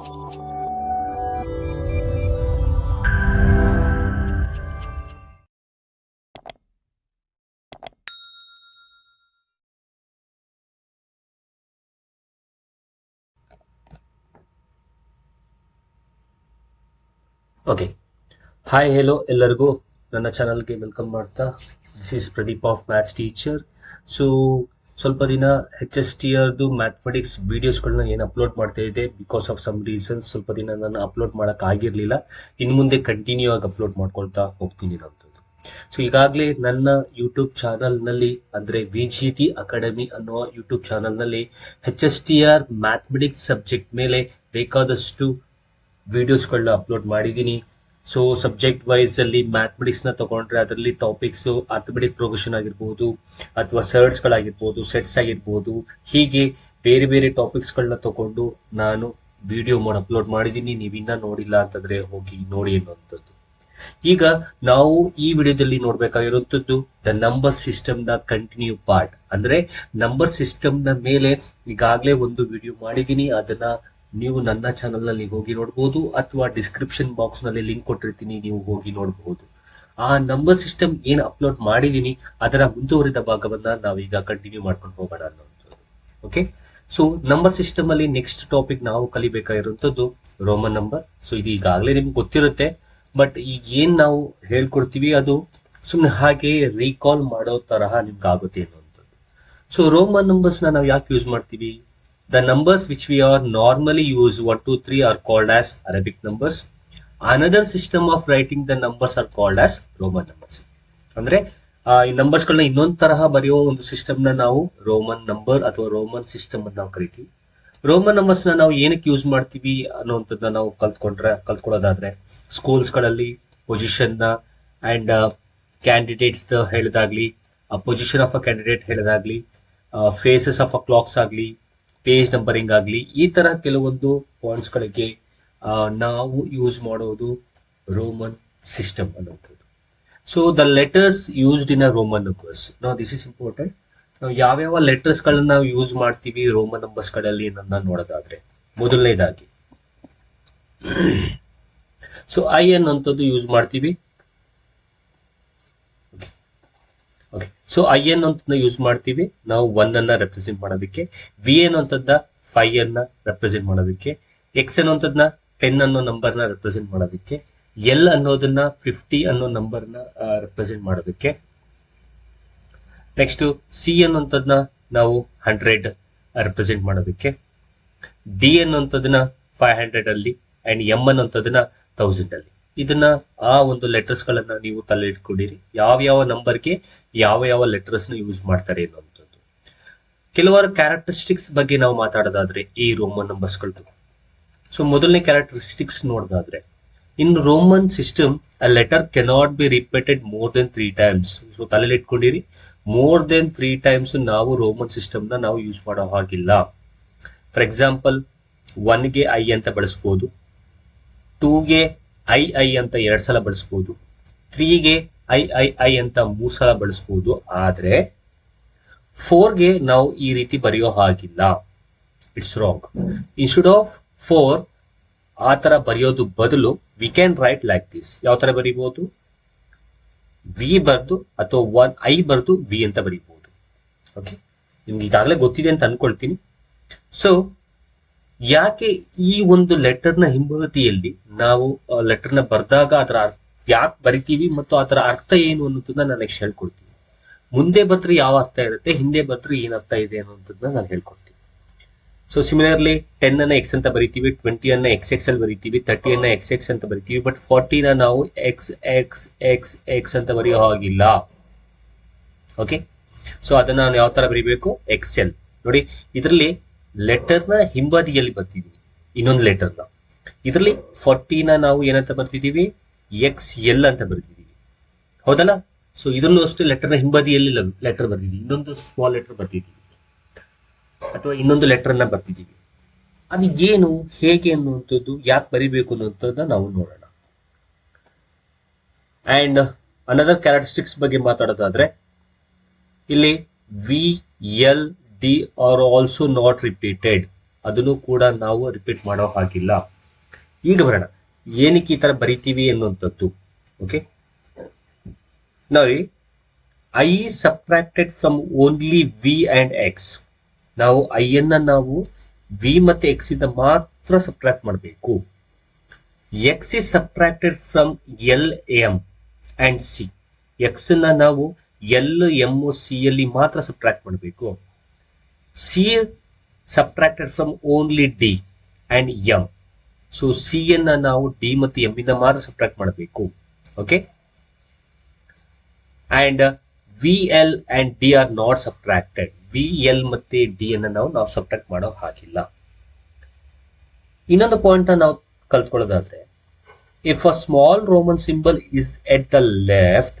Okay, hi hello ಎಲ್ಲರಿಗೂ ನನ್ನ ಚಾನಲ್ಗೆ ವೆಲ್ಕಮ್ ಮಾಡ್ತಾ. This is Pradeep of maths teacher. So ಸ್ವಲ್ಪ ದಿನ HSTRದು ಮ್ಯಾಥಮೆಟಿಕ್ಸ್ ವೀಡಿಯೋಸ್ಗಳನ್ನ ಏನು ಅಪ್ಲೋಡ್ ಮಾಡ್ತಾ ಇದೆ, ಬಿಕಾಸ್ ಆಫ್ ಸಮ್ ರೀಸನ್ಸ್ ಸ್ವಲ್ಪ ದಿನ ನಾನು ಅಪ್ಲೋಡ್ ಮಾಡೋಕ್ಕಾಗಿರಲಿಲ್ಲ. ಇನ್ನು ಮುಂದೆ ಕಂಟಿನ್ಯೂ ಆಗಿ ಅಪ್ಲೋಡ್ ಮಾಡ್ಕೊಳ್ತಾ ಹೋಗ್ತೀನಿ ಅನ್ನೋಂಥದ್ದು. ಸೊ ಈಗಾಗಲೇ ನನ್ನ ಯೂಟ್ಯೂಬ್ ಚಾನಲ್ನಲ್ಲಿ ಅಂದರೆ VGT ಅಕಾಡೆಮಿ ಅನ್ನೋ ಯೂಟ್ಯೂಬ್ ಚಾನಲ್ನಲ್ಲಿ HSTR ಮ್ಯಾಥಮೆಟಿಕ್ಸ್ ಸಬ್ಜೆಕ್ಟ್ ಮೇಲೆ ಬೇಕಾದಷ್ಟು ವಿಡಿಯೋಸ್ಗಳನ್ನ ಅಪ್ಲೋಡ್ ಮಾಡಿದ್ದೀನಿ. ಸೊ ಸಬ್ಜೆಕ್ಟ್ ವೈಸ್ ಅಲ್ಲಿ ಮ್ಯಾಥಮೆಟಿಕ್ಸ್ ನ ತಗೊಂಡ್ರೆ ಅದರಲ್ಲಿ ಟಾಪಿಕ್ಸ್ ಅರ್ಥಮೆಟಿಕ್ ಪ್ರೋಗ್ರೆಷನ್ ಆಗಿರ್ಬೋದು, ಅಥವಾ ಸರ್ಟ್ಸ್ಗಳಾಗಿರ್ಬೋದು, ಸೆಟ್ಸ್ ಆಗಿರ್ಬೋದು, ಹೀಗೆ ಬೇರೆ ಬೇರೆ ಟಾಪಿಕ್ಸ್ಗಳನ್ನ ತಗೊಂಡು ನಾನು ವಿಡಿಯೋ ಮಾಡಿ ಅಪ್ಲೋಡ್ ಮಾಡಿದ್ದೀನಿ. ನೀವಿನ್ನ ನೋಡಿಲ್ಲ ಅಂತಂದ್ರೆ ಹೋಗಿ ನೋಡಿ ಅನ್ನುವಂಥದ್ದು. ಈಗ ನಾವು ಈ ವಿಡಿಯೋದಲ್ಲಿ ನೋಡ್ಬೇಕಾಗಿರುವಂಥದ್ದು ದ ನಂಬರ್ ಸಿಸ್ಟಮ್ ನ ಕಂಟಿನ್ಯೂ ಪಾರ್ಟ್. ಅಂದ್ರೆ ನಂಬರ್ ಸಿಸ್ಟಮ್ ನ ಮೇಲೆ ಈಗಾಗಲೇ ಒಂದು ವಿಡಿಯೋ ಮಾಡಿದ್ದೀನಿ, ಅದನ್ನ ನೀವು ನನ್ನ ಚಾನಲ್ ನಲ್ಲಿ ಹೋಗಿ ನೋಡಬಹುದು, ಅಥವಾ ಡಿಸ್ಕ್ರಿಪ್ಷನ್ ಬಾಕ್ಸ್ ನಲ್ಲಿ ಲಿಂಕ್ ಕೊಟ್ಟಿರ್ತೀನಿ, ನೀವು ಹೋಗಿ ನೋಡಬಹುದು. ಆ ನಂಬರ್ ಸಿಸ್ಟಮ್ ಏನು ಅಪ್ಲೋಡ್ ಮಾಡಿದೀನಿ ಅದರ ಮುಂದುವರಿದ ಭಾಗವನ್ನ ನಾವೀಗ ಕಂಟಿನ್ಯೂ ಮಾಡ್ಕೊಂಡು ಹೋಗೋಣ ಅನ್ನೋದು. ಓಕೆ, ಸೊ ನಂಬರ್ ಸಿಸ್ಟಮ್ ಅಲ್ಲಿ ನೆಕ್ಸ್ಟ್ ಟಾಪಿಕ್ ನಾವು ಕಲಿಬೇಕಾಗಿರುವಂತದ್ದು ರೋಮನ್ ನಂಬರ್. ಸೊ ಇದು ಈಗಾಗಲೇ ನಿಮ್ಗೆ ಗೊತ್ತಿರುತ್ತೆ, ಬಟ್ ಈಗ ಏನ್ ನಾವು ಹೇಳ್ಕೊಡ್ತೀವಿ ಅದು ಸುಮ್ಮನೆ ಹಾಗೆ ರೀಕಾಲ್ ಮಾಡೋ ತರಹ ನಿಮ್ಗೆ ಆಗುತ್ತೆ ಅನ್ನುವಂಥದ್ದು. ಸೊ ರೋಮನ್ ನಂಬರ್ಸ್ ನಾವು ಯಾಕೆ ಯೂಸ್ ಮಾಡ್ತೀವಿ? The numbers which we are normally use 1, 2, 3 are called as Arabic numbers. Another system of writing the numbers are called as Roman numbers. ಅಂದ್ರೆ ಈ ನಂಬರ್ಸ್ ಗಳನ್ನ ಇನ್ನೊಂದು ತರಹ ಬರೆಯೋ ಒಂದು ಸಿಸ್ಟಮ್ ನ ನಾವು ರೋಮನ್ ನಂಬರ್ ಅಥವಾ ರೋಮನ್ ಸಿಸ್ಟಮ್ ಅಂತ ನಾವು ಕರಿತೀವಿ. ರೋಮನ್ ನಂಬರ್ಸ್ ನಾವು ಏನಕ್ಕೆ ಯೂಸ್ ಮಾಡ್ತೀವಿ ಅನ್ನೋಂಥದ್ದನ್ನ ನಾವು ಕಲ್ತ್ಕೊಳ್ಳೋದಾದ್ರೆ ಸ್ಕೂಲ್ಸ್ ಗಳಲ್ಲಿ ಪೊಸಿಷನ್ ನ ಅಂಡ್ ಕ್ಯಾಂಡಿಡೇಟ್ಸ್ ಹೇಳಿದಾಗ್ಲಿ, ಪೊಸಿಷನ್ ಆಫ್ ಅ ಕ್ಯಾಂಡಿಡೇಟ್ ಹೇಳಿದಾಗ್ಲಿ, ಫೇಸಸ್ ಆಫ್ ಅ ಕ್ಲಾಕ್ಸ್ ಆಗ್ಲಿ, ಪೇಜ್ ನಂಬರಿಂಗ್ ಆಗಲಿ, ಈ ತರ ಕೆಲವೊಂದು ಪಾಯಿಂಟ್ಸ್ ಗಳಿಗೆ ನಾವು ಯೂಸ್ ಮಾಡೋದು ರೋಮನ್ ಸಿಸ್ಟಮ್ ಅನ್ನೋದು. So the letters used in a Roman numbers. ನಾವು ದಿಸ್ ಇಸ್ ಇಂಪಾರ್ಟೆಂಟ್. ನಾವು ಯಾವ್ಯಾವ ಲೆಟರ್ಸ್ ಗಳನ್ನ ನಾವು ಯೂಸ್ ಮಾಡ್ತೀವಿ ರೋಮನ್ ನಂಬರ್ಸ್ ಗಳಲ್ಲಿ ನನ್ನ ನೋಡೋದಾದ್ರೆ, ಮೊದಲನೇದಾಗಿ ಸೊ ಐ ಅನ್ನುವಂಥದ್ದು ಯೂಸ್ ಮಾಡ್ತೀವಿ. ಓಕೆ, ಸೊ ಐ ಅನ್ನೋಂಥದ್ದನ್ನ ಯೂಸ್ ಮಾಡ್ತೀವಿ ನಾವು 1 ಅನ್ನ ರೆಪ್ರೆಸೆಂಟ್ ಮಾಡೋದಕ್ಕೆ, ವಿ ಅನ್ನೋಂಥದ್ದ 5 ಅನ್ನ ರೆಪ್ರೆಸೆಂಟ್ ಮಾಡೋದಕ್ಕೆ, ಎಕ್ಸ್ ಅನ್ನೋಂಥದ್ನ 10 ಅನ್ನೋ ನಂಬರ್ನ ರೆಪ್ರೆಸೆಂಟ್ ಮಾಡೋದಕ್ಕೆ, ಎಲ್ ಅನ್ನೋದನ್ನ 50 ಅನ್ನೋ ನಂಬರ್ನ ರೆಪ್ರೆಸೆಂಟ್ ಮಾಡೋದಕ್ಕೆ, ನೆಕ್ಸ್ಟ್ ಸಿ ಅನ್ನೋಂಥದ್ನ ನಾವು 100 ರೆಪ್ರೆಸೆಂಟ್ ಮಾಡೋದಕ್ಕೆ, ಡಿ ಅನ್ನೋಂಥದ್ದನ್ನ 500 ಅಲ್ಲಿ, ಅಂಡ್ ಎಂ ಅನ್ನೋಂಥದ್ದನ್ನ 1000 ಅಲ್ಲಿ. ಇದನ್ನ ಆ ಒಂದು ಲೆಟರ್ಸ್ ಗಳನ್ನ ನೀವು ತಲೆ ಇಟ್ಕೊಂಡಿರಿ, ಯಾವ ನಂಬರ್ಗೆ ಯಾವ ಲೆಟರ್ಸ್ ನ ಯೂಸ್ ಮಾಡ್ತಾರೆ ಅನ್ನುವಂಥದ್ದು. ಕೆಲವಾರು ಕ್ಯಾರೆಕ್ಟರಿಸ್ಟಿಕ್ಸ್ ಬಗ್ಗೆ ನಾವು ಮಾತಾಡೋದಾದ್ರೆ ಈ ರೋಮನ್ ನಂಬರ್ಸ್ ಗಳದ್ದು. ಸೊ ಮೊದಲನೇ ಕ್ಯಾರೆಕ್ಟರಿಸ್ಟಿಕ್ಸ್ ನೋಡೋದಾದ್ರೆ, in Roman system a letter cannot be repeated more than 3 times. So ತಲೆಯಲ್ಲಿ ಇಟ್ಕೊಂಡಿರಿ, ಮೋರ್ ದೆನ್ 3 ಟೈಮ್ಸ್ ನಾವು ರೋಮನ್ ಸಿಸ್ಟಮ್ ನ ನಾವು ಯೂಸ್ ಮಾಡೋ ಹಾಗಿಲ್ಲ. ಫಾರ್ ಎಕ್ಸಾಂಪಲ್ 1ಗೆ ಐ ಅಂತ ಬಳಸ್ಬೋದು, 2ಗೆ ಐ ಅಂತ 2 ಸಲ ಬಳಸ್ಬೋದು, 3ಗೆ ಐ ಅಂತ 3 ಸಲ ಬಳಸ್ಬೋದು. ಆದ್ರೆ 4ಗೆ ನಾವು ಈ ರೀತಿ ಬರೆಯೋ ಹಾಗಿಲ್ಲ. It's wrong. ಇನ್ಸ್ಟೆಡ್ ಆಫ್ 4 ಆ ತರ ಬರೆಯೋದು ಬದಲು V can right like this. ಯಾವ ತರ ಬರೀಬಹುದು? ವಿ ಬರ್ದು ಅಥವಾ ಐ ಬರ್ದು ವಿ ಅಂತ ಬರೀಬಹುದು. ಓಕೆ, ನಿಮ್ಗೆ ಈಗಾಗಲೇ ಗೊತ್ತಿದೆ ಅಂತ ಅನ್ಕೊಳ್ತೀನಿ. ಸೊ ಯಾಕೆ ಈ ಒಂದು ಲೆಟರ್ನ ಹಿಂಬದಿಯಲ್ಲಿ ನಾವು ಲೆಟರ್ನ ಬರ್ದಾಗ ಅದರ ಯಾಕೆ ಬರಿತೀವಿ ಮತ್ತು ಅದರ ಅರ್ಥ ಏನು ಅನ್ನೋದನ್ನ ನಾನು ನೆಕ್ಸ್ಟ್ ಹೇಳ್ಕೊಡ್ತೀನಿ. ಮುಂದೆ ಬರ್ದ್ರೆ ಯಾವ ಅರ್ಥ ಇರುತ್ತೆ, ಹಿಂದೆ ಬರ್ದ್ರೆ ಏನ್ ಅರ್ಥ ಇದೆ ಅನ್ನೋದನ್ನ ನಾನು ಹೇಳ್ಕೊಡ್ತೀನಿ. ಸೊ ಸಿಮಿಲರ್ಲಿ 10 ಅನ್ನ ಎಕ್ಸ್ ಅಂತ ಬರಿತೀವಿ, 20 ಅನ್ನ ಎಕ್ಸ್ ಅಲ್ಲಿ ಬರಿತೀವಿ, 30 ಅನ್ನ ಎಕ್ಸ್ ಅಂತ ಬರಿತೀವಿ. ಬಟ್ 40 ನ ನಾವು ಎಕ್ಸ್ ಅಂತ ಬರೆಯೋ ಹಾಗಿಲ್ಲ. ಓಕೆ, ಸೊ ಅದನ್ನ ನಾವು ಯಾವ ತರ ಬರಿಬೇಕು? ಎಕ್ಸೆಲ್. ನೋಡಿ, ಇದರಲ್ಲಿ ಲೆಟರ್ನ ಹಿಂಬದಿಯಲ್ಲಿ ಬರ್ತಿದೀವಿ ಇನ್ನೊಂದು ಲೆಟರ್ನ. ಇದರಲ್ಲಿ 40 ನಾವು ಏನಂತ ಬರ್ತಿದೀವಿ? XL ಅಂತ ಬರ್ತಿದೀವಿ, ಹೌದಲ್ಲ? ಸೊ ಇದರಲ್ಲೂ ಅಷ್ಟೇ ಲೆಟರ್ನ ಹಿಂಬದಿಯಲ್ಲಿ ಲೆಟರ್ ಬರ್ತಿದೀವಿ, ಇನ್ನೊಂದು ಸ್ಮಾಲ್ ಲೆಟರ್ ಬರ್ತಿದೀವಿ, ಅಥವಾ ಇನ್ನೊಂದು ಲೆಟರ್ ನ ಬರ್ತಿದೀವಿ. ಅದು ಏನು, ಹೇಗೆ ಅನ್ನುವಂಥದ್ದು, ಯಾಕೆ ಬರಿಬೇಕು ಅನ್ನುವಂಥದ್ದನ್ನ ನಾವು ನೋಡೋಣ. ಅಂಡ್ ಅನದರ್ ಕ್ಯಾರೆಕ್ಟರಿಸ್ಟಿಕ್ಸ್ ಬಗ್ಗೆ ಮಾತಾಡೋದಾದ್ರೆ, ಇಲ್ಲಿ V L D R also not repeated. ಅದನ್ನು ಕೂಡ ನಾವು ರಿಪೀಟ್ ಮಾಡೋ ಹಾಗಿಲ್ಲ. ಈಗ ಬರೋಣ ಏನಕ್ಕೆ ಈ ತರ ಬರಿತೀವಿ ಅನ್ನುವಂಥದ್ದು. ಓಕೆ, ನೋಡಿ I subtracted from only V and X. ನಾವು ಐ ಅನ್ನ ನಾವು ವಿ ಮತ್ತೆ ಎಕ್ಸ್ ಇಂದ ಮಾತ್ರ ಸಬ್ಟ್ರಾಕ್ಟ್ ಮಾಡಬೇಕು. X is subtracted from L M and C. X ನ ನಾವು ಎಲ್ ಎಂ ಸಿ ಅಲ್ಲಿ ಮಾತ್ರ ಸಬ್ಟ್ರಾಕ್ಟ್ ಮಾಡಬೇಕು. C subtracted from only D and M. So C ಅನ್ನ ನಾವು ಡಿ ಮತ್ತು ಎಂ ಇಂದ ಮಾತ್ರ ಸಬ್ಟ್ರಾಕ್ಟ್ ಮಾಡಬೇಕು. Okay, and V L and D are not subtracted. V L ಮತ್ತೆ ಡಿ ಅನ್ನ ನಾವು ಸಬ್ಟ್ರಾಕ್ಟ್ ಮಾಡೋ ಹಾಗಿಲ್ಲ. ಇನ್ನೊಂದು ಪಾಯಿಂಟ್ ನಾವು ಕಲ್ತ್ಕೊಳ್ಳೋದಾದ್ರೆ, if a small Roman symbol is at the left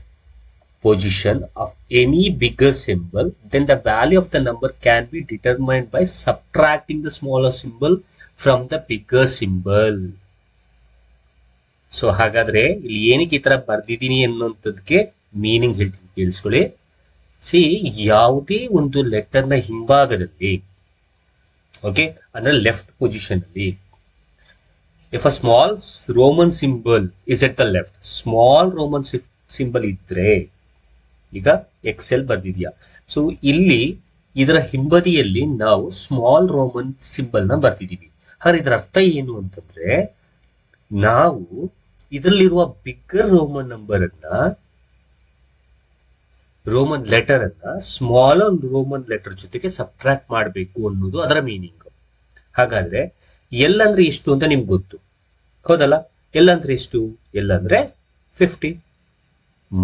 position of any bigger symbol, then the value of the number can be determined by subtracting the smaller symbol from the bigger symbol. So ಹಾಗಾದ್ರೆ ಇಲ್ಲಿ ಏನಕ್ಕೆ ಈ ತರ ಬರ್ದಿದ್ದೀನಿ ಅನ್ನೋಂಥದ್ದಕ್ಕೆ meaning ಹೇಳ್ತೀನಿ, ಕೇಳಿಸ್ಕೊಳ್ಳಿ. C, ಯಾವುದೇ ಒಂದು letter ನ ಹಿಂಭಾಗದಲ್ಲಿ, ಓಕೆ, ಅಂದ್ರೆ ಲೆಫ್ಟ್ ಪೊಸಿಷನ್ ಅಲ್ಲಿ, if a small Roman symbol is at the left, small Roman symbol ಇದ್ರೆ, ಈಗ ಎಕ್ಸೆಲ್ ಬರ್ದಿದ್ಯಾ, ಸೊ ಇಲ್ಲಿ ಇದರ ಹಿಂಬದಿಯಲ್ಲಿ ನಾವು ಸ್ಮಾಲ್ ರೋಮನ್ ಸಿಂಬಲ್ ನ ಬರ್ತಿದೀವಿ. ಹಾಗಾದ್ರೆ ಇದರ ಅರ್ಥ ಏನು ಅಂತಂದ್ರೆ, ನಾವು ಇದರಲ್ಲಿರುವ ಬಿಗ್ಗರ್ ರೋಮನ್ ನಂಬರ್ ಅನ್ನ, ರೋಮನ್ ಲೆಟರ್ ಅನ್ನ ಸ್ಮಾಲ್ ರೋಮನ್ ಲೆಟರ್ ಜೊತೆಗೆ ಸಬ್ಟ್ರಾಕ್ಟ್ ಮಾಡಬೇಕು ಅನ್ನೋದು ಅದರ ಮೀನಿಂಗ್. ಹಾಗಾದ್ರೆ ಎಲ್ ಅಂದ್ರೆ ಎಷ್ಟು ಅಂತ ನಿಮ್ಗೆ ಗೊತ್ತು, ಹೌದಲ್ಲ? ಎಲ್ ಅಂದ್ರೆ ಎಷ್ಟು? ಎಲ್ ಅಂದ್ರೆ 50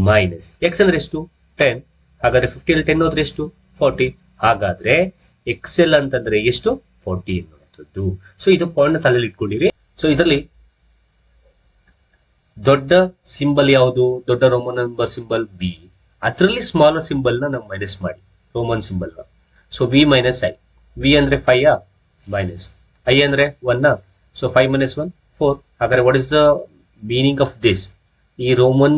ಮೈನಸ್ ಎಕ್ಸ್ ಅಂದ್ರೆ ಎಷ್ಟು? 10. ಹಾಗಾದ್ರೆ 50 ಅಲ್ಲಿ 10 ಹೋದ್ರೆ ಎಷ್ಟು? 40. ಹಾಗಾದ್ರೆ ಎಕ್ಸೆಲ್ ಅಂತಂದ್ರೆ ಎಷ್ಟು? 40 ಎನ್ನುವಂಥದ್ದು. ಸೊ ಇದು ಪಾಯಿಂಟ್ ತಲೆಯಲ್ಲಿ ಇಟ್ಕೊಂಡಿರಿ. ಸೊ ಇದರಲ್ಲಿ ದೊಡ್ಡ ಸಿಂಬಲ್ ಯಾವುದು? ದೊಡ್ಡ ರೋಮನ್ ನಂಬರ್ ಸಿಂಬಲ್ ಬಿ. ಅದರಲ್ಲಿ ಸ್ಮಾಲರ್ ಸಿಂಬಲ್ ನ ನಾವು ಮೈನಸ್ ಮಾಡಿ, ರೋಮನ್ ಸಿಂಬಲ್ ನ. So V minus I. V ಅಂದ್ರೆ 5 ಮೈನಸ್ ಐ ಅಂದ್ರೆ 1. So 5 minus 1 4. ಹಾಗಾದ್ರೆ what is the meaning of this? ಈ ರೋಮನ್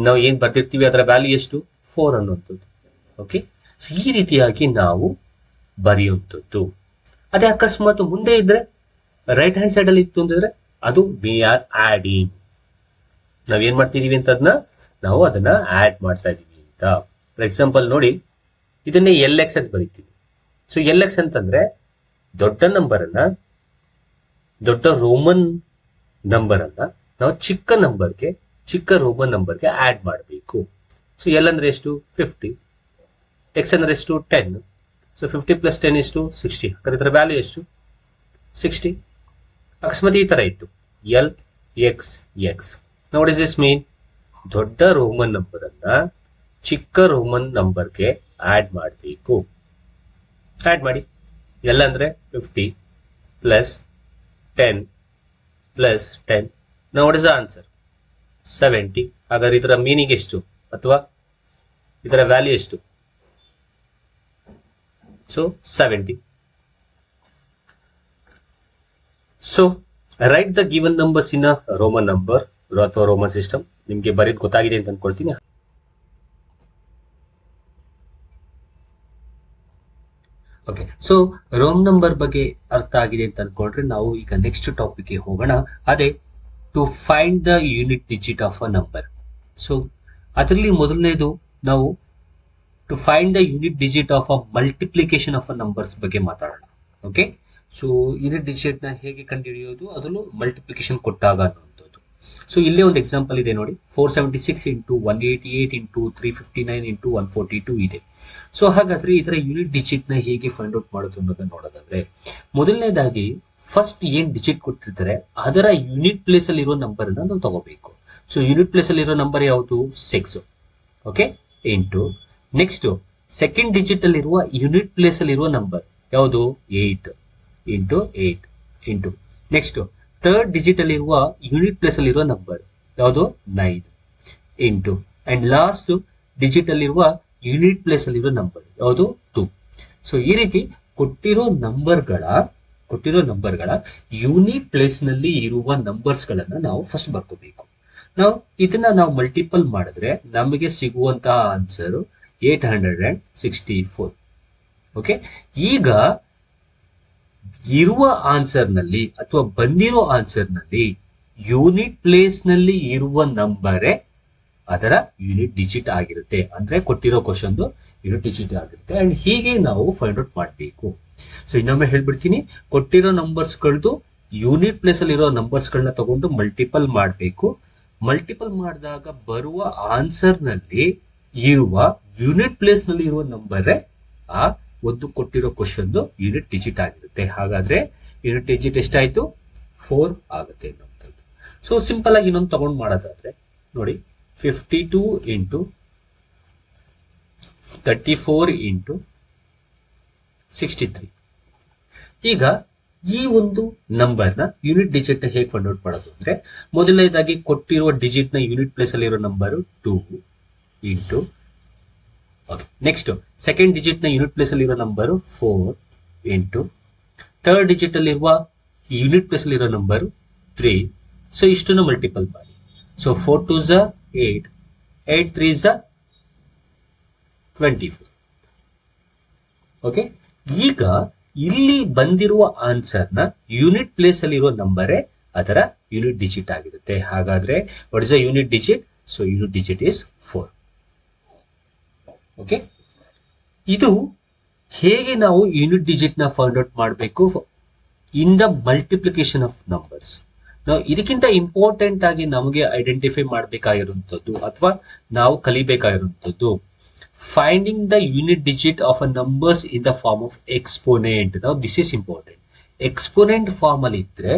ನಾವು ಏನ್ ಬರ್ದಿರ್ತೀವಿ ಅದರ ವ್ಯಾಲ್ಯೂ ಎಷ್ಟು? 4 ಅನ್ನುವಂಥದ್ದು. ಓಕೆ, ಸೊ ಈ ರೀತಿಯಾಗಿ ನಾವು ಬರೆಯುವಂಥದ್ದು. ಅದೇ ಅಕಸ್ಮಾತ್ ಮುಂದೆ ಇದ್ರೆ, ರೈಟ್ ಹ್ಯಾಂಡ್ ಸೈಡ್ ಅಲ್ಲಿ ಇತ್ತು ಅಂತಿದ್ರೆ, ಅದು ವಿ ಆರ್ ಆಡಿಂಗ್. ನಾವೇನ್ ಮಾಡ್ತಿದೀವಿ ಅಂತ ನಾವು ಅದನ್ನ ಆಡ್ ಮಾಡ್ತಾ ಇದೀವಿ ಅಂತ. ಫಾರ್ ಎಕ್ಸಾಂಪಲ್ ನೋಡಿ, ಇದನ್ನೇ ಎಲ್ ಎಕ್ಸ್ ಅಂತ ಬರೀತೀವಿ. ಸೊ ಎಲ್ ಎಕ್ಸ್ ಅಂತಂದ್ರೆ ದೊಡ್ಡ ನಂಬರ್ ಅನ್ನ, ದೊಡ್ಡ ರೋಮನ್ ನಂಬರ್ ಅನ್ನ ನಾವು ಚಿಕ್ಕ ನಂಬರ್ಗೆ, ಚಿಕ್ಕ ರೋಮನ್ ನಂಬರ್ಗೆ ಆಡ್ ಮಾಡಬೇಕು. ಸೊ ಎಲ್ ಅಂದ್ರೆ ಎಷ್ಟು? 50. ಎಕ್ಸ್ ಅಂದ್ರೆ ಎಷ್ಟು? 10. ಸೊ 50 ಪ್ಲಸ್ 10 ಎಷ್ಟು? 60. ಹಾಗಾದ್ರೆ ಇದರ ವ್ಯಾಲ್ಯೂ ಎಷ್ಟು? 60. ಅಕಸ್ಮಾತ್ ಈ ತರ ಇತ್ತು, L X X. What is this mean? ದೊಡ್ಡ ರೋಮನ್ ನಂಬರ್ ಅನ್ನ ಚಿಕ್ಕ ರೋಮನ್ ನಂಬರ್ಗೆ ಆಡ್ ಮಾಡಬೇಕು. ಆಡ್ ಮಾಡಿ. ಎಲ್ ಅಂದ್ರೆ 50 plus 10 plus 10. Now what is the answer? 70. ಹಾಗಾದ್ರೆ ಇದರ ಮೀನಿಂಗ್ ಎಷ್ಟು ಅಥವಾ ಇದರ ವ್ಯಾಲ್ಯೂ ಎಷ್ಟು? So 70. So right the given numbers in a Roman number ಅಥವಾ ರೋಮನ್ ಸಿಸ್ಟಮ್. ನಿಮ್ಗೆ ಬರೀದ್ ಗೊತ್ತಾಗಿದೆ ಅಂತ ಅನ್ಕೊಳ್ತೀನಿ. ಓಕೆ, ಸೊ ರೋಮ್ ನಂಬರ್ ಬಗ್ಗೆ ಅರ್ಥ ಆಗಿದೆ ಅಂತ ಅನ್ಕೊಂಡ್ರೆ ನಾವು ಈಗ ನೆಕ್ಸ್ಟ್ ಟಾಪಿಕ್ಗೆ ಹೋಗೋಣ. ಅದೇ to find the unit digit of a number. So ಅದರಲ್ಲಿ ಮೊದಲನೇದು ನಾವು to find the unit digit of a multiplication of a numbers ಬಗ್ಗೆ ಮಾತಾಡೋಣ. ಓಕೆ, ಸೊ ಯೂನಿಟ್ ಡಿಜಿಟ್ ನ ಹೇಗೆ ಕಂಡುಹಿಡಿಯೋದು, ಅದನ್ನು ಮಲ್ಟಿಪ್ಲಿಕೇಶನ್ ಕೊಟ್ಟಾಗ ಅನ್ನುವಂಥದ್ದು. ಸೊ ಇಲ್ಲೇ ಒಂದು ಎಕ್ಸಾಂಪಲ್ ಇದೆ ನೋಡಿ, 476 ಇಂಟು 188 ಇಂಟು 359 ಇಂಟು 142 ಇದೆ. ಸೊ ಹಾಗಾದ್ರೆ ಇದರ ಯೂನಿಟ್ ಡಿಜಿಟ್ ನ ಹೇಗೆ ಫೈಂಡ್ ಔಟ್ ಮಾಡೋದು ಅನ್ನೋದನ್ನ ನೋಡೋದಾದ್ರೆ, ಮೊದಲನೇದಾಗಿ ಫಸ್ಟ್ ಏನ್ ಡಿಜಿಟ್ ಕೊಟ್ಟಿರ್ತಾರೆ ಅದರ ಯೂನಿಟ್ ಪ್ಲೇಸ್ ಅಲ್ಲಿ ಇರೋ ನಂಬರ್ ಅನ್ನ ನಾವು ತಗೋಬೇಕು. ಸೊ ಯೂನಿಟ್ ಪ್ಲೇಸ್ ಅಲ್ಲಿ ಇರೋ ನಂಬರ್ ಯಾವುದು? 6. Okay, into next second digit ಅಲ್ಲಿ ಇರುವ ಯೂನಿಟ್ ಪ್ಲೇಸ್ ಅಲ್ಲಿ ಇರುವ ನಂಬರ್ ಯಾವುದು? 8 into 8 into next third digit ಅಲ್ಲಿ ಇರುವ ಯೂನಿಟ್ ಪ್ಲೇಸ್ ಅಲ್ಲಿ ಇರುವ ನಂಬರ್ ಯಾವುದು? 9 ಇಂಟು ಅಂಡ್ ಲಾಸ್ಟ್ ಡಿಜಿಟ್ ಅಲ್ಲಿ ಇರುವ ಯೂನಿಟ್ ಪ್ಲೇಸ್ ಅಲ್ಲಿ ಇರುವ ನಂಬರ್ ಯಾವುದು? 2. ಸೊ ಈ ರೀತಿ ಕೊಟ್ಟಿರೋ ನಂಬರ್ಗಳ ಯೂನಿಟ್ ಪ್ಲೇಸ್ ನಲ್ಲಿ ಇರುವ ನಂಬರ್ಸ್ ಗಳನ್ನ ನಾವು ಫಸ್ಟ್ ಬರ್ಕೋಬೇಕು. ಇದನ್ನ ನಾವು ಮಲ್ಟಿಪಲ್ ಮಾಡಿದ್ರೆ ನಮಗೆ ಸಿಗುವಂತಹ ಆನ್ಸರ್ 864. ಓಕೆ, ಈಗ ಇರುವ ಆನ್ಸರ್ ನಲ್ಲಿ ಅಥವಾ ಬಂದಿರೋ ಆನ್ಸರ್ ನಲ್ಲಿ ಯೂನಿಟ್ ಪ್ಲೇಸ್ ನಲ್ಲಿ ಇರುವ ನಂಬರೇ ಅದರ ಯೂನಿಟ್ ಡಿಜಿಟ್ ಆಗಿರುತ್ತೆ. ಅಂದ್ರೆ ಕೊಟ್ಟಿರೋ ಕ್ವಶನ್ ಯೂನಿಟ್ ಡಿಜಿಟ್ ಆಗಿರುತ್ತೆ. ಅಂಡ್ ಹೀಗೆ ನಾವು ಫೈಂಡ್ ಔಟ್ ಮಾಡಬೇಕು. ಸೊ ಇನ್ನೊಮ್ಮೆ ಹೇಳ್ಬಿಡ್ತೀನಿ, ಕೊಟ್ಟಿರೋ ನಂಬರ್ಸ್ಗಳದ್ದು ಯೂನಿಟ್ ಪ್ಲೇಸ್ ಅಲ್ಲಿ ಇರೋ ನಂಬರ್ಸ್ ಗಳನ್ನ ತಗೊಂಡು ಮಲ್ಟಿಪಲ್ ಮಾಡಬೇಕು. ಮಲ್ಟಿಪಲ್ ಮಾಡಿದಾಗ ಬರುವ ಆನ್ಸರ್ ನಲ್ಲಿ ಇರುವ ಯೂನಿಟ್ ಪ್ಲೇಸ್ ನಲ್ಲಿ ಇರುವ ನಂಬರೇ ಆ ಒಂದು ಕೊಟ್ಟಿರೋ ಕ್ವಶನ್ ಯೂನಿಟ್ ಡಿಜಿಟ್ ಆಗಿರುತ್ತೆ. ಹಾಗಾದ್ರೆ ಯೂನಿಟ್ ಡಿಜಿಟ್ ಎಷ್ಟಾಯ್ತು? 4 ಆಗುತ್ತೆ ಅನ್ನೋಂಥದ್ದು. ಸೊ ಸಿಂಪಲ್ ಆಗಿ ಇನ್ನೊಂದು ತಗೊಂಡು ಮಾಡೋದಾದ್ರೆ ನೋಡಿ, 52 ಇಂಟು 34 ಇಂಟು 63. ಈಗ ಈ ಒಂದು ನಂಬರ್ನ ಯೂನಿಟ್ ಡಿಜಿಟ್ ಹೇಗೆ ಫೈಂಡ್ ಔಟ್ ಮಾಡೋದು ಅಂದ್ರೆ, ಮೊದಲನೇದಾಗಿ ಕೊಟ್ಟಿರುವ ಡಿಜಿಟ್ ನ ಯೂನಿಟ್ ಪ್ಲೇಸ್ ಅಲ್ಲಿ ಇರೋ number 2 into, okay, next second digit ನ ಯೂನಿಟ್ ಪ್ಲೇಸ್ ಅಲ್ಲಿ ಇರೋ ನಂಬರ್ 4 ಇಂಟು, ಥರ್ಡ್ ಡಿಜಿಟ್ ಅಲ್ಲಿ ಇರುವ ಯೂನಿಟ್ ಪ್ಲೇಸ್ ಅಲ್ಲಿ ಇರೋ ನಂಬರ್ 3. ಸೊ ಇಷ್ಟನ್ನು ಮಲ್ಟಿಪಲ್ ಮಾಡಿ. So 4 2s are 8, 8 3s are 24. Okay, ಈಗ ಇಲ್ಲಿ ಬಂದಿರುವ ಆನ್ಸರ್ ನ ಯೂನಿಟ್ ಪ್ಲೇಸ್ ಅಲ್ಲಿ ಇರುವ ನಂಬರೇ ಅದರ ಯೂನಿಟ್ ಡಿಜಿಟ್ ಆಗಿರುತ್ತೆ. ಹಾಗಾದ್ರೆ what is the unit digit? So unit digit is 4. Okay, ಇದು ಹೇಗೆ ನಾವು ಯೂನಿಟ್ ಡಿಜಿಟ್ ನ ಫೈಂಡ್ ಔಟ್ ಮಾಡಬೇಕು in the multiplication of numbers. ನಾವು ಇದಕ್ಕಿಂತ ಇಂಪಾರ್ಟೆಂಟ್ ಆಗಿ ನಮಗೆ ಐಡೆಂಟಿಫೈ ಮಾಡಬೇಕಾಗಿರುವಂತದ್ದು ಅಥವಾ ನಾವು ಕಲಿಬೇಕಾಗಿರುವಂತದ್ದು finding the unit digit of a numbers in the form of exponent. ನಾವು this is important. Exponent form ಅಲ್ಲಿ ಇದ್ರೆ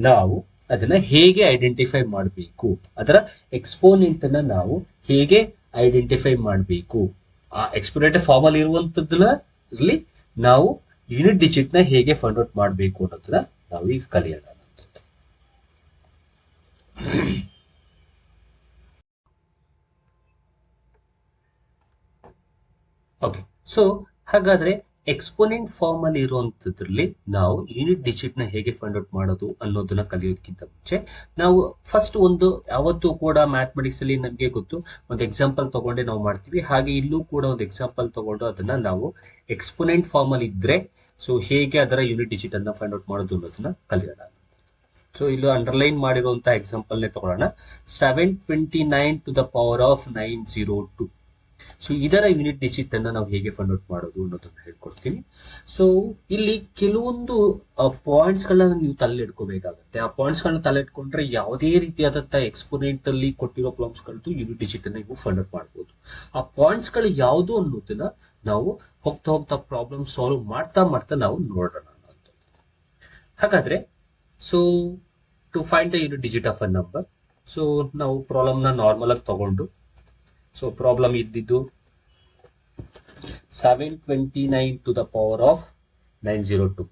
ನಾವು ಅದನ್ನ ಹೇಗೆ ಐಡೆಂಟಿಫೈ ಮಾಡಬೇಕು, ಅದರ ಎಕ್ಸ್ಪೋನೆಂಟ್ ಅನ್ನ ನಾವು ಹೇಗೆ ಐಡೆಂಟಿಫೈ ಮಾಡಬೇಕು, ಆ ಎಕ್ಸ್ಪೋನೆಂಟ್ ಫಾರ್ಮ್ ಅಲ್ಲಿ ಇರುವಂತದ್ದನ್ನ ಇರ್ಲಿ ನಾವು ಯೂನಿಟ್ ಡಿಜಿಟ್ ನ ಹೇಗೆ ಫೈಂಡ್ ಔಟ್ ಮಾಡಬೇಕು ಅನ್ನೋದನ್ನ ನಾವು ಈಗ ಕಲಿಯೋಣ. ಓಕೆ, ಸೊ ಹಾಗಾದ್ರೆ ಎಕ್ಸ್ಪೋನೆಂಟ್ ಫಾರ್ಮ್ ಅಲ್ಲಿ ಇರುವಂತದ್ರಲ್ಲಿ ನಾವು ಯೂನಿಟ್ ಡಿಜಿಟ್ ನ ಹೇಗೆ ಫೈಂಡ್ ಔಟ್ ಮಾಡೋದು ಅನ್ನೋದನ್ನ ಕಲಿಯೋದಕ್ಕಿಂತ ಮುಂಚೆ ನಾವು ಫಸ್ಟ್ ಒಂದು ಯಾವತ್ತೂ ಕೂಡ ಮ್ಯಾಥಮೆಟಿಕ್ಸ್ ಅಲ್ಲಿ ನಮಗೆ ಗೊತ್ತು, ಒಂದು ಎಕ್ಸಾಂಪಲ್ ತಗೊಂಡೆ ನಾವು ಮಾಡ್ತೀವಿ. ಹಾಗೆ ಇಲ್ಲೂ ಕೂಡ ಒಂದು ಎಕ್ಸಾಂಪಲ್ ತಗೊಂಡು ಅದನ್ನ ನಾವು ಎಕ್ಸ್ಪೋನೆಂಟ್ ಫಾರ್ಮ್ ಅಲ್ಲಿ ಇದ್ರೆ ಸೊ ಹೇಗೆ ಅದರ ಯೂನಿಟ್ ಡಿಜಿಟ್ ಅನ್ನ ಫೈಂಡ್ ಔಟ್ ಮಾಡೋದು ಅನ್ನೋದನ್ನ ಕಲಿಯೋಣ. ಸೊ ಇಲ್ಲಿ ಅಂಡರ್ಲೈನ್ ಮಾಡಿರುವಂತ ಎಕ್ಸಾಂಪಲ್ ನೇ ತಗೊಳ್ಳೋಣ. 729 to the power of 902. So ಇದರ ಯೂನಿಟ್ ಡಿಜಿಟ್ ಅನ್ನ ನಾವು ಹೇಗೆ ಫೈಂಡ್ ಔಟ್ ಮಾಡೋದು ಅನ್ನೋದನ್ನ ಹೇಳ್ಕೊಡ್ತೀನಿ. ಸೊ ಇಲ್ಲಿ ಕೆಲವೊಂದು ಪಾಯಿಂಟ್ಸ್ ಗಳನ್ನ ನೀವು ತಲೆ ಇಟ್ಕೋಬೇಕಾಗತ್ತೆ. ಆ ಪಾಯಿಂಟ್ಸ್ ಗಳನ್ನ ತಲೆ ಇಟ್ಕೊಂಡ್ರೆ ಯಾವುದೇ ರೀತಿಯಾದಂತಹ ಎಕ್ಸ್ಪೋನೆಂಟ್ ಅಲ್ಲಿ ಕೊಟ್ಟಿರೋ ಪ್ರಾಬ್ಲಮ್ಸ್ ಗಳದ್ದು ಯೂನಿಟ್ ಡಿಜಿಟ್ ಅನ್ನ ನೀವು ಫೈಂಡ್ ಔಟ್ ಮಾಡಬಹುದು. ಆ ಪಾಯಿಂಟ್ಸ್ ಗಳು ಯಾವುದು ಅನ್ನೋದನ್ನ ನಾವು ಹೋಗ್ತಾ ಪ್ರಾಬ್ಲಮ್ ಸಾಲ್ವ್ ಮಾಡ್ತಾ ನಾವು ನೋಡೋಣ. ಹಾಗಾದ್ರೆ so to find the unit digit of a number, so ನಾವು ಪ್ರಾಬ್ಲಮ್ ನ ನಾರ್ಮಲ್ ಆಗಿ ತಗೊಂಡು, ಸೊ ಪ್ರಾಬ್ಲಮ್ ಇದ್ದಿದ್ದು 729 to the power of 902.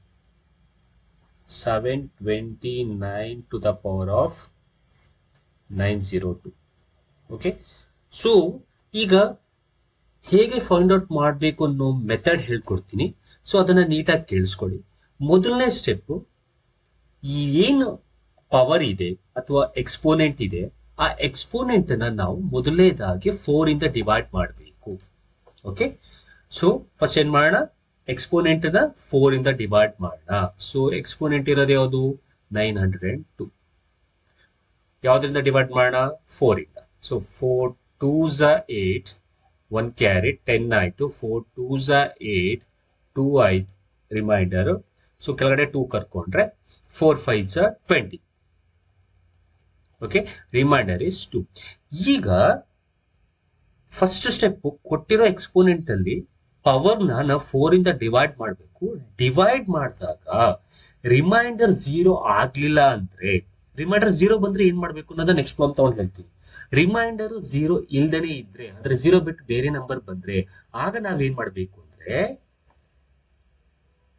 729 to the power of 902. Okay, so ಈಗ ಹೇಗೆ ಫೈಂಡ್ ಔಟ್ ಮಾಡಬೇಕು ಅನ್ನೋ ಮೆಥಡ್ ಹೇಳ್ಕೊಡ್ತೀನಿ. ಸೊ ಅದನ್ನ ನೀಟಾಗಿ ಕೇಳಿಸ್ಕೊಳ್ಳಿ. ಮೊದಲನೇ ಸ್ಟೆಪ್, ಏನು ಪವರ್ ಇದೆ ಅಥವಾ ಎಕ್ಸ್ಪೋನೆಂಟ್ ಇದೆ, ಆ ಎಕ್ಸ್ಪೋನೆಂಟ್ ಅನ್ನ ನಾವು ಮೊದಲನೇದಾಗಿ 4 ಇಂದ ಡಿವೈಡ್ ಮಾಡಬೇಕು. ಓಕೆ, ಸೊ ಫಸ್ಟ್ ಏನ್ ಮಾಡೋಣ, ಎಕ್ಸ್ಪೋನೆಂಟ್ ನ 4 ಇಂದ ಡಿವೈಡ್ ಮಾಡೋಣ. ಸೊ ಎಕ್ಸ್ಪೋನೆಂಟ್ ಇರೋದು ಯಾವುದು? 902. ಯಾವ್ದ್ರಿಂದ ಡಿವೈಡ್ ಮಾಡೋಣ? 4 ಇಂದ. ಸೊ 4 2s are 8, 1 ಕ್ಯಾರಿ 10 ಆಯ್ತು. 4 2s are 8, 2 ಆಯ್ತು ರಿಮೈಂಡರ್. ಸೊ ಕೆಳಗಡೆ 2 ಕರ್ಕೊಂಡ್ರೆ 4 5s are 20. Okay, reminder is 2. ಈಗ ಫಸ್ಟ್ ಸ್ಟೆಪ್, ಕೊಟ್ಟಿರೋ ಎಕ್ಸ್ಪೋನೆಂಟ್ ಅಲ್ಲಿ ಪವರ್ ನ ನಾವು 4 ಇಂದ ಡಿವೈಡ್ ಮಾಡಬೇಕು. ಡಿವೈಡ್ ಮಾಡಿದಾಗ ರಿಮೈಂಡರ್ 0 ಆಗ್ಲಿಲ್ಲ ಅಂದ್ರೆ, ರಿಮೈಂಡರ್ 0 ಬಂದ್ರೆ ಏನ್ ಮಾಡ್ಬೇಕು ಅನ್ನೋದ ನೆಕ್ಸ್ಟ್ ಪ್ರಾಬ್ಲಮ್ ತಗೊಂಡು ಹೇಳ್ತೀನಿ. ರಿಮೈಂಡರ್ 0 ಇಲ್ದೇನೆ ಇದ್ರೆ, ಅಂದ್ರೆ 0 ಬಿಟ್ಟು ಬೇರೆ ನಂಬರ್ ಬಂದ್ರೆ ಆಗ ನಾವೇನ್ ಮಾಡ್ಬೇಕು ಅಂದ್ರೆ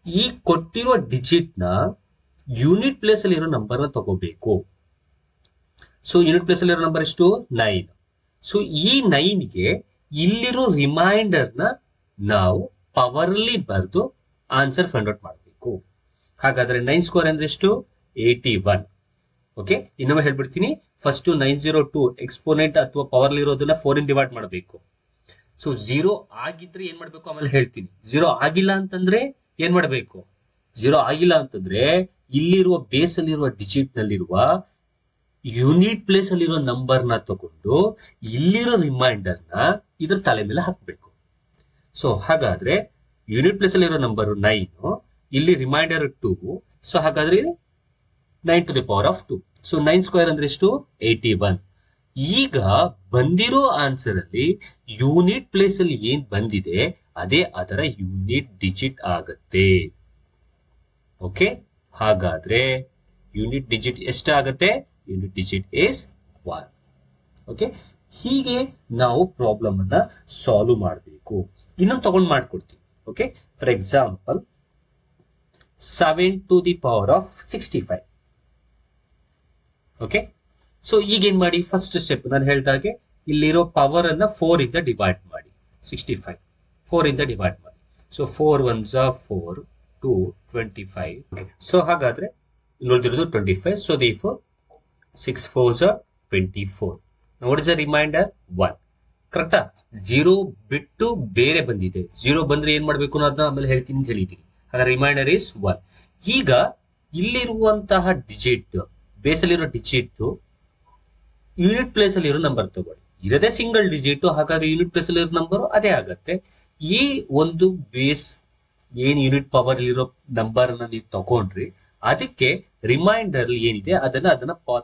ಈ ಕೊಟ್ಟಿರೋ ಡಿಜಿಟ್ ನ ಯೂನಿಟ್ ಪ್ಲೇಸ್ ಅಲ್ಲಿ ಇರೋ ನಂಬರ್ ನ ತಗೋಬೇಕು. ಸೊ ಯೂನಿಟ್ ಪ್ಲೇಸ್ ಅಲ್ಲಿ ಇರೋ ನಂಬರ್ ಎಷ್ಟು? 9. ಸೊ ಈ 9 ಗೆ ಇಲ್ಲಿರೋ ರಿಮೈಂಡರ್ ನ ನಾವು ಪವರ್ ಅಲ್ಲಿ ಬರೆದು ಆನ್ಸರ್ ಫೈಂಡ್ ಔಟ್ ಮಾಡಬೇಕು. ಹಾಗಾದ್ರೆ 9 ಸ್ಕ್ವೇರ್ ಅಂದ್ರೆ ಎಷ್ಟು? 81. ಓಕೆ, ಇನ್ನೊಮ್ಮೆ ಹೇಳ್ಬಿಡ್ತೀನಿ. ಫಸ್ಟ್ 902 ಎಕ್ಸ್ಪೋನೆಂಟ್ ಅಥವಾ ಪವರ್ ಇರೋದನ್ನ 4 ಇಂದ ಡಿವೈಡ್ ಮಾಡಬೇಕು. ಸೊ 0 ಆಗಿದ್ರೆ ಏನ್ ಮಾಡ್ಬೇಕು ಆಮೇಲೆ ಹೇಳ್ತೀನಿ. 0 ಆಗಿಲ್ಲ ಅಂತಂದ್ರೆ ಏನ್ ಮಾಡ್ಬೇಕು? 0 ಆಗಿಲ್ಲ ಅಂತಂದ್ರೆ ಇಲ್ಲಿರುವ ಬೇಸ್ ಅಲ್ಲಿರುವ ಡಿಜಿಟ್ ನಲ್ಲಿರುವ ಯೂನಿಟ್ ಪ್ಲೇಸ್ ಅಲ್ಲಿರೋ ನಂಬರ್ ನ ತಗೊಂಡು ಇಲ್ಲಿರೋ ರಿಮೈಂಡರ್ ನ ಇದ್ರ ತಲೆ ಮೇಲೆ ಹಾಕ್ಬೇಕು. ಸೊ ಹಾಗಾದ್ರೆ ಯೂನಿಟ್ ಪ್ಲೇಸ್ ಅಲ್ಲಿರೋ ನಂಬರ್ 9, ಇಲ್ಲಿ ರಿಮೈಂಡರ್ 2. ಸೊ ಹಾಗಾದ್ರೆ 9 to the power of 2. So 9 square ಅಂದ್ರೆ ಎಷ್ಟು? 81. ಈಗ ಬಂದಿರೋ ಆನ್ಸರ್ ಅಲ್ಲಿ ಯೂನಿಟ್ ಪ್ಲೇಸ್ ಅಲ್ಲಿ ಏನ್ ಬಂದಿದೆ ಅದೇ ಅದರ ಯೂನಿಟ್ ಡಿಜಿಟ್ ಆಗತ್ತೆ. ಓಕೆ, ಹಾಗಾದ್ರೆ ಯೂನಿಟ್ ಡಿಜಿಟ್ ಎಷ್ಟಾಗತ್ತೆ? Unit digit is 1. ಓಕೆ, ಹೀಗೆ ನಾವು ಪ್ರಾಬ್ಲಮ್ ಅನ್ನ ಸಾಲ್ವ್ ಮಾಡಬೇಕು. ಇನ್ನೊಂದು ತಗೊಂಡು ಮಾಡ್ಕೊಡ್ತೀವಿ. Okay, for example 7 to the power of 65. Okay, so ಈಗೇನ್ ಮಾಡಿ, ಫಸ್ಟ್ ಸ್ಟೆಪ್ ನಾನು ಹೇಳ್ದಾಗೆ ಇಲ್ಲಿರೋ ಪವರ್ ಅನ್ನ 4 ಇಂದ ಡಿವೈಡ್ ಮಾಡಿ. 65 4 ಇಂದ ಡಿವೈಡ್ ಮಾಡಿ. So 4 1s 4, 2 25. ಸೊ ಹಾಗಾದ್ರೆ ನೋಡಿದಿರೋದು 25. So therefore 6 4s 24. What is the reminder? 1. ಕರೆಕ್ಟಾ? 0 ಬಿಟ್ಟು ಬೇರೆ ಬಂದಿದೆ. 0 ಬಂದ್ರೆ ಏನ್ ಮಾಡ್ಬೇಕು ಅನ್ನೋದನ್ನ ಆಮೇಲೆ ಹೇಳ್ತೀನಿ ಅಂತ ಹೇಳಿದೀನಿ. ಹಾಗಾದ್ರೆ ರಿಮೈಂಡರ್ ಇಸ್ 1. ಈಗ ಇಲ್ಲಿರುವಂತಹ ಡಿಜಿಟ್, ಬೇಸಲ್ಲಿರೋ ಡಿಜಿಟ್ ಯೂನಿಟ್ ಪ್ಲೇಸ್ ಅಲ್ಲಿ ಇರೋ ನಂಬರ್ ತಗೊಳ್ಳಿ. ಇರದೇ ಸಿಂಗಲ್ ಡಿಜಿಟ್, ಹಾಗಾದ್ರೆ ಯೂನಿಟ್ ಪ್ಲೇಸ್ ಅಲ್ಲಿ ಇರೋ ನಂಬರ್ ಅದೇ ಆಗತ್ತೆ. ಈ ಒಂದು ಬೇಸ್ ಏನ್ ಯೂನಿಟ್ ಪವರ್ ಇರೋ ನಂಬರ್ ಅನ್ನ ನೀವು ತಗೊಂಡ್ರಿ, ಅದಕ್ಕೆ ರಿಮೈಂಡರ್ ಏನಿದೆ ಅದನ್ನ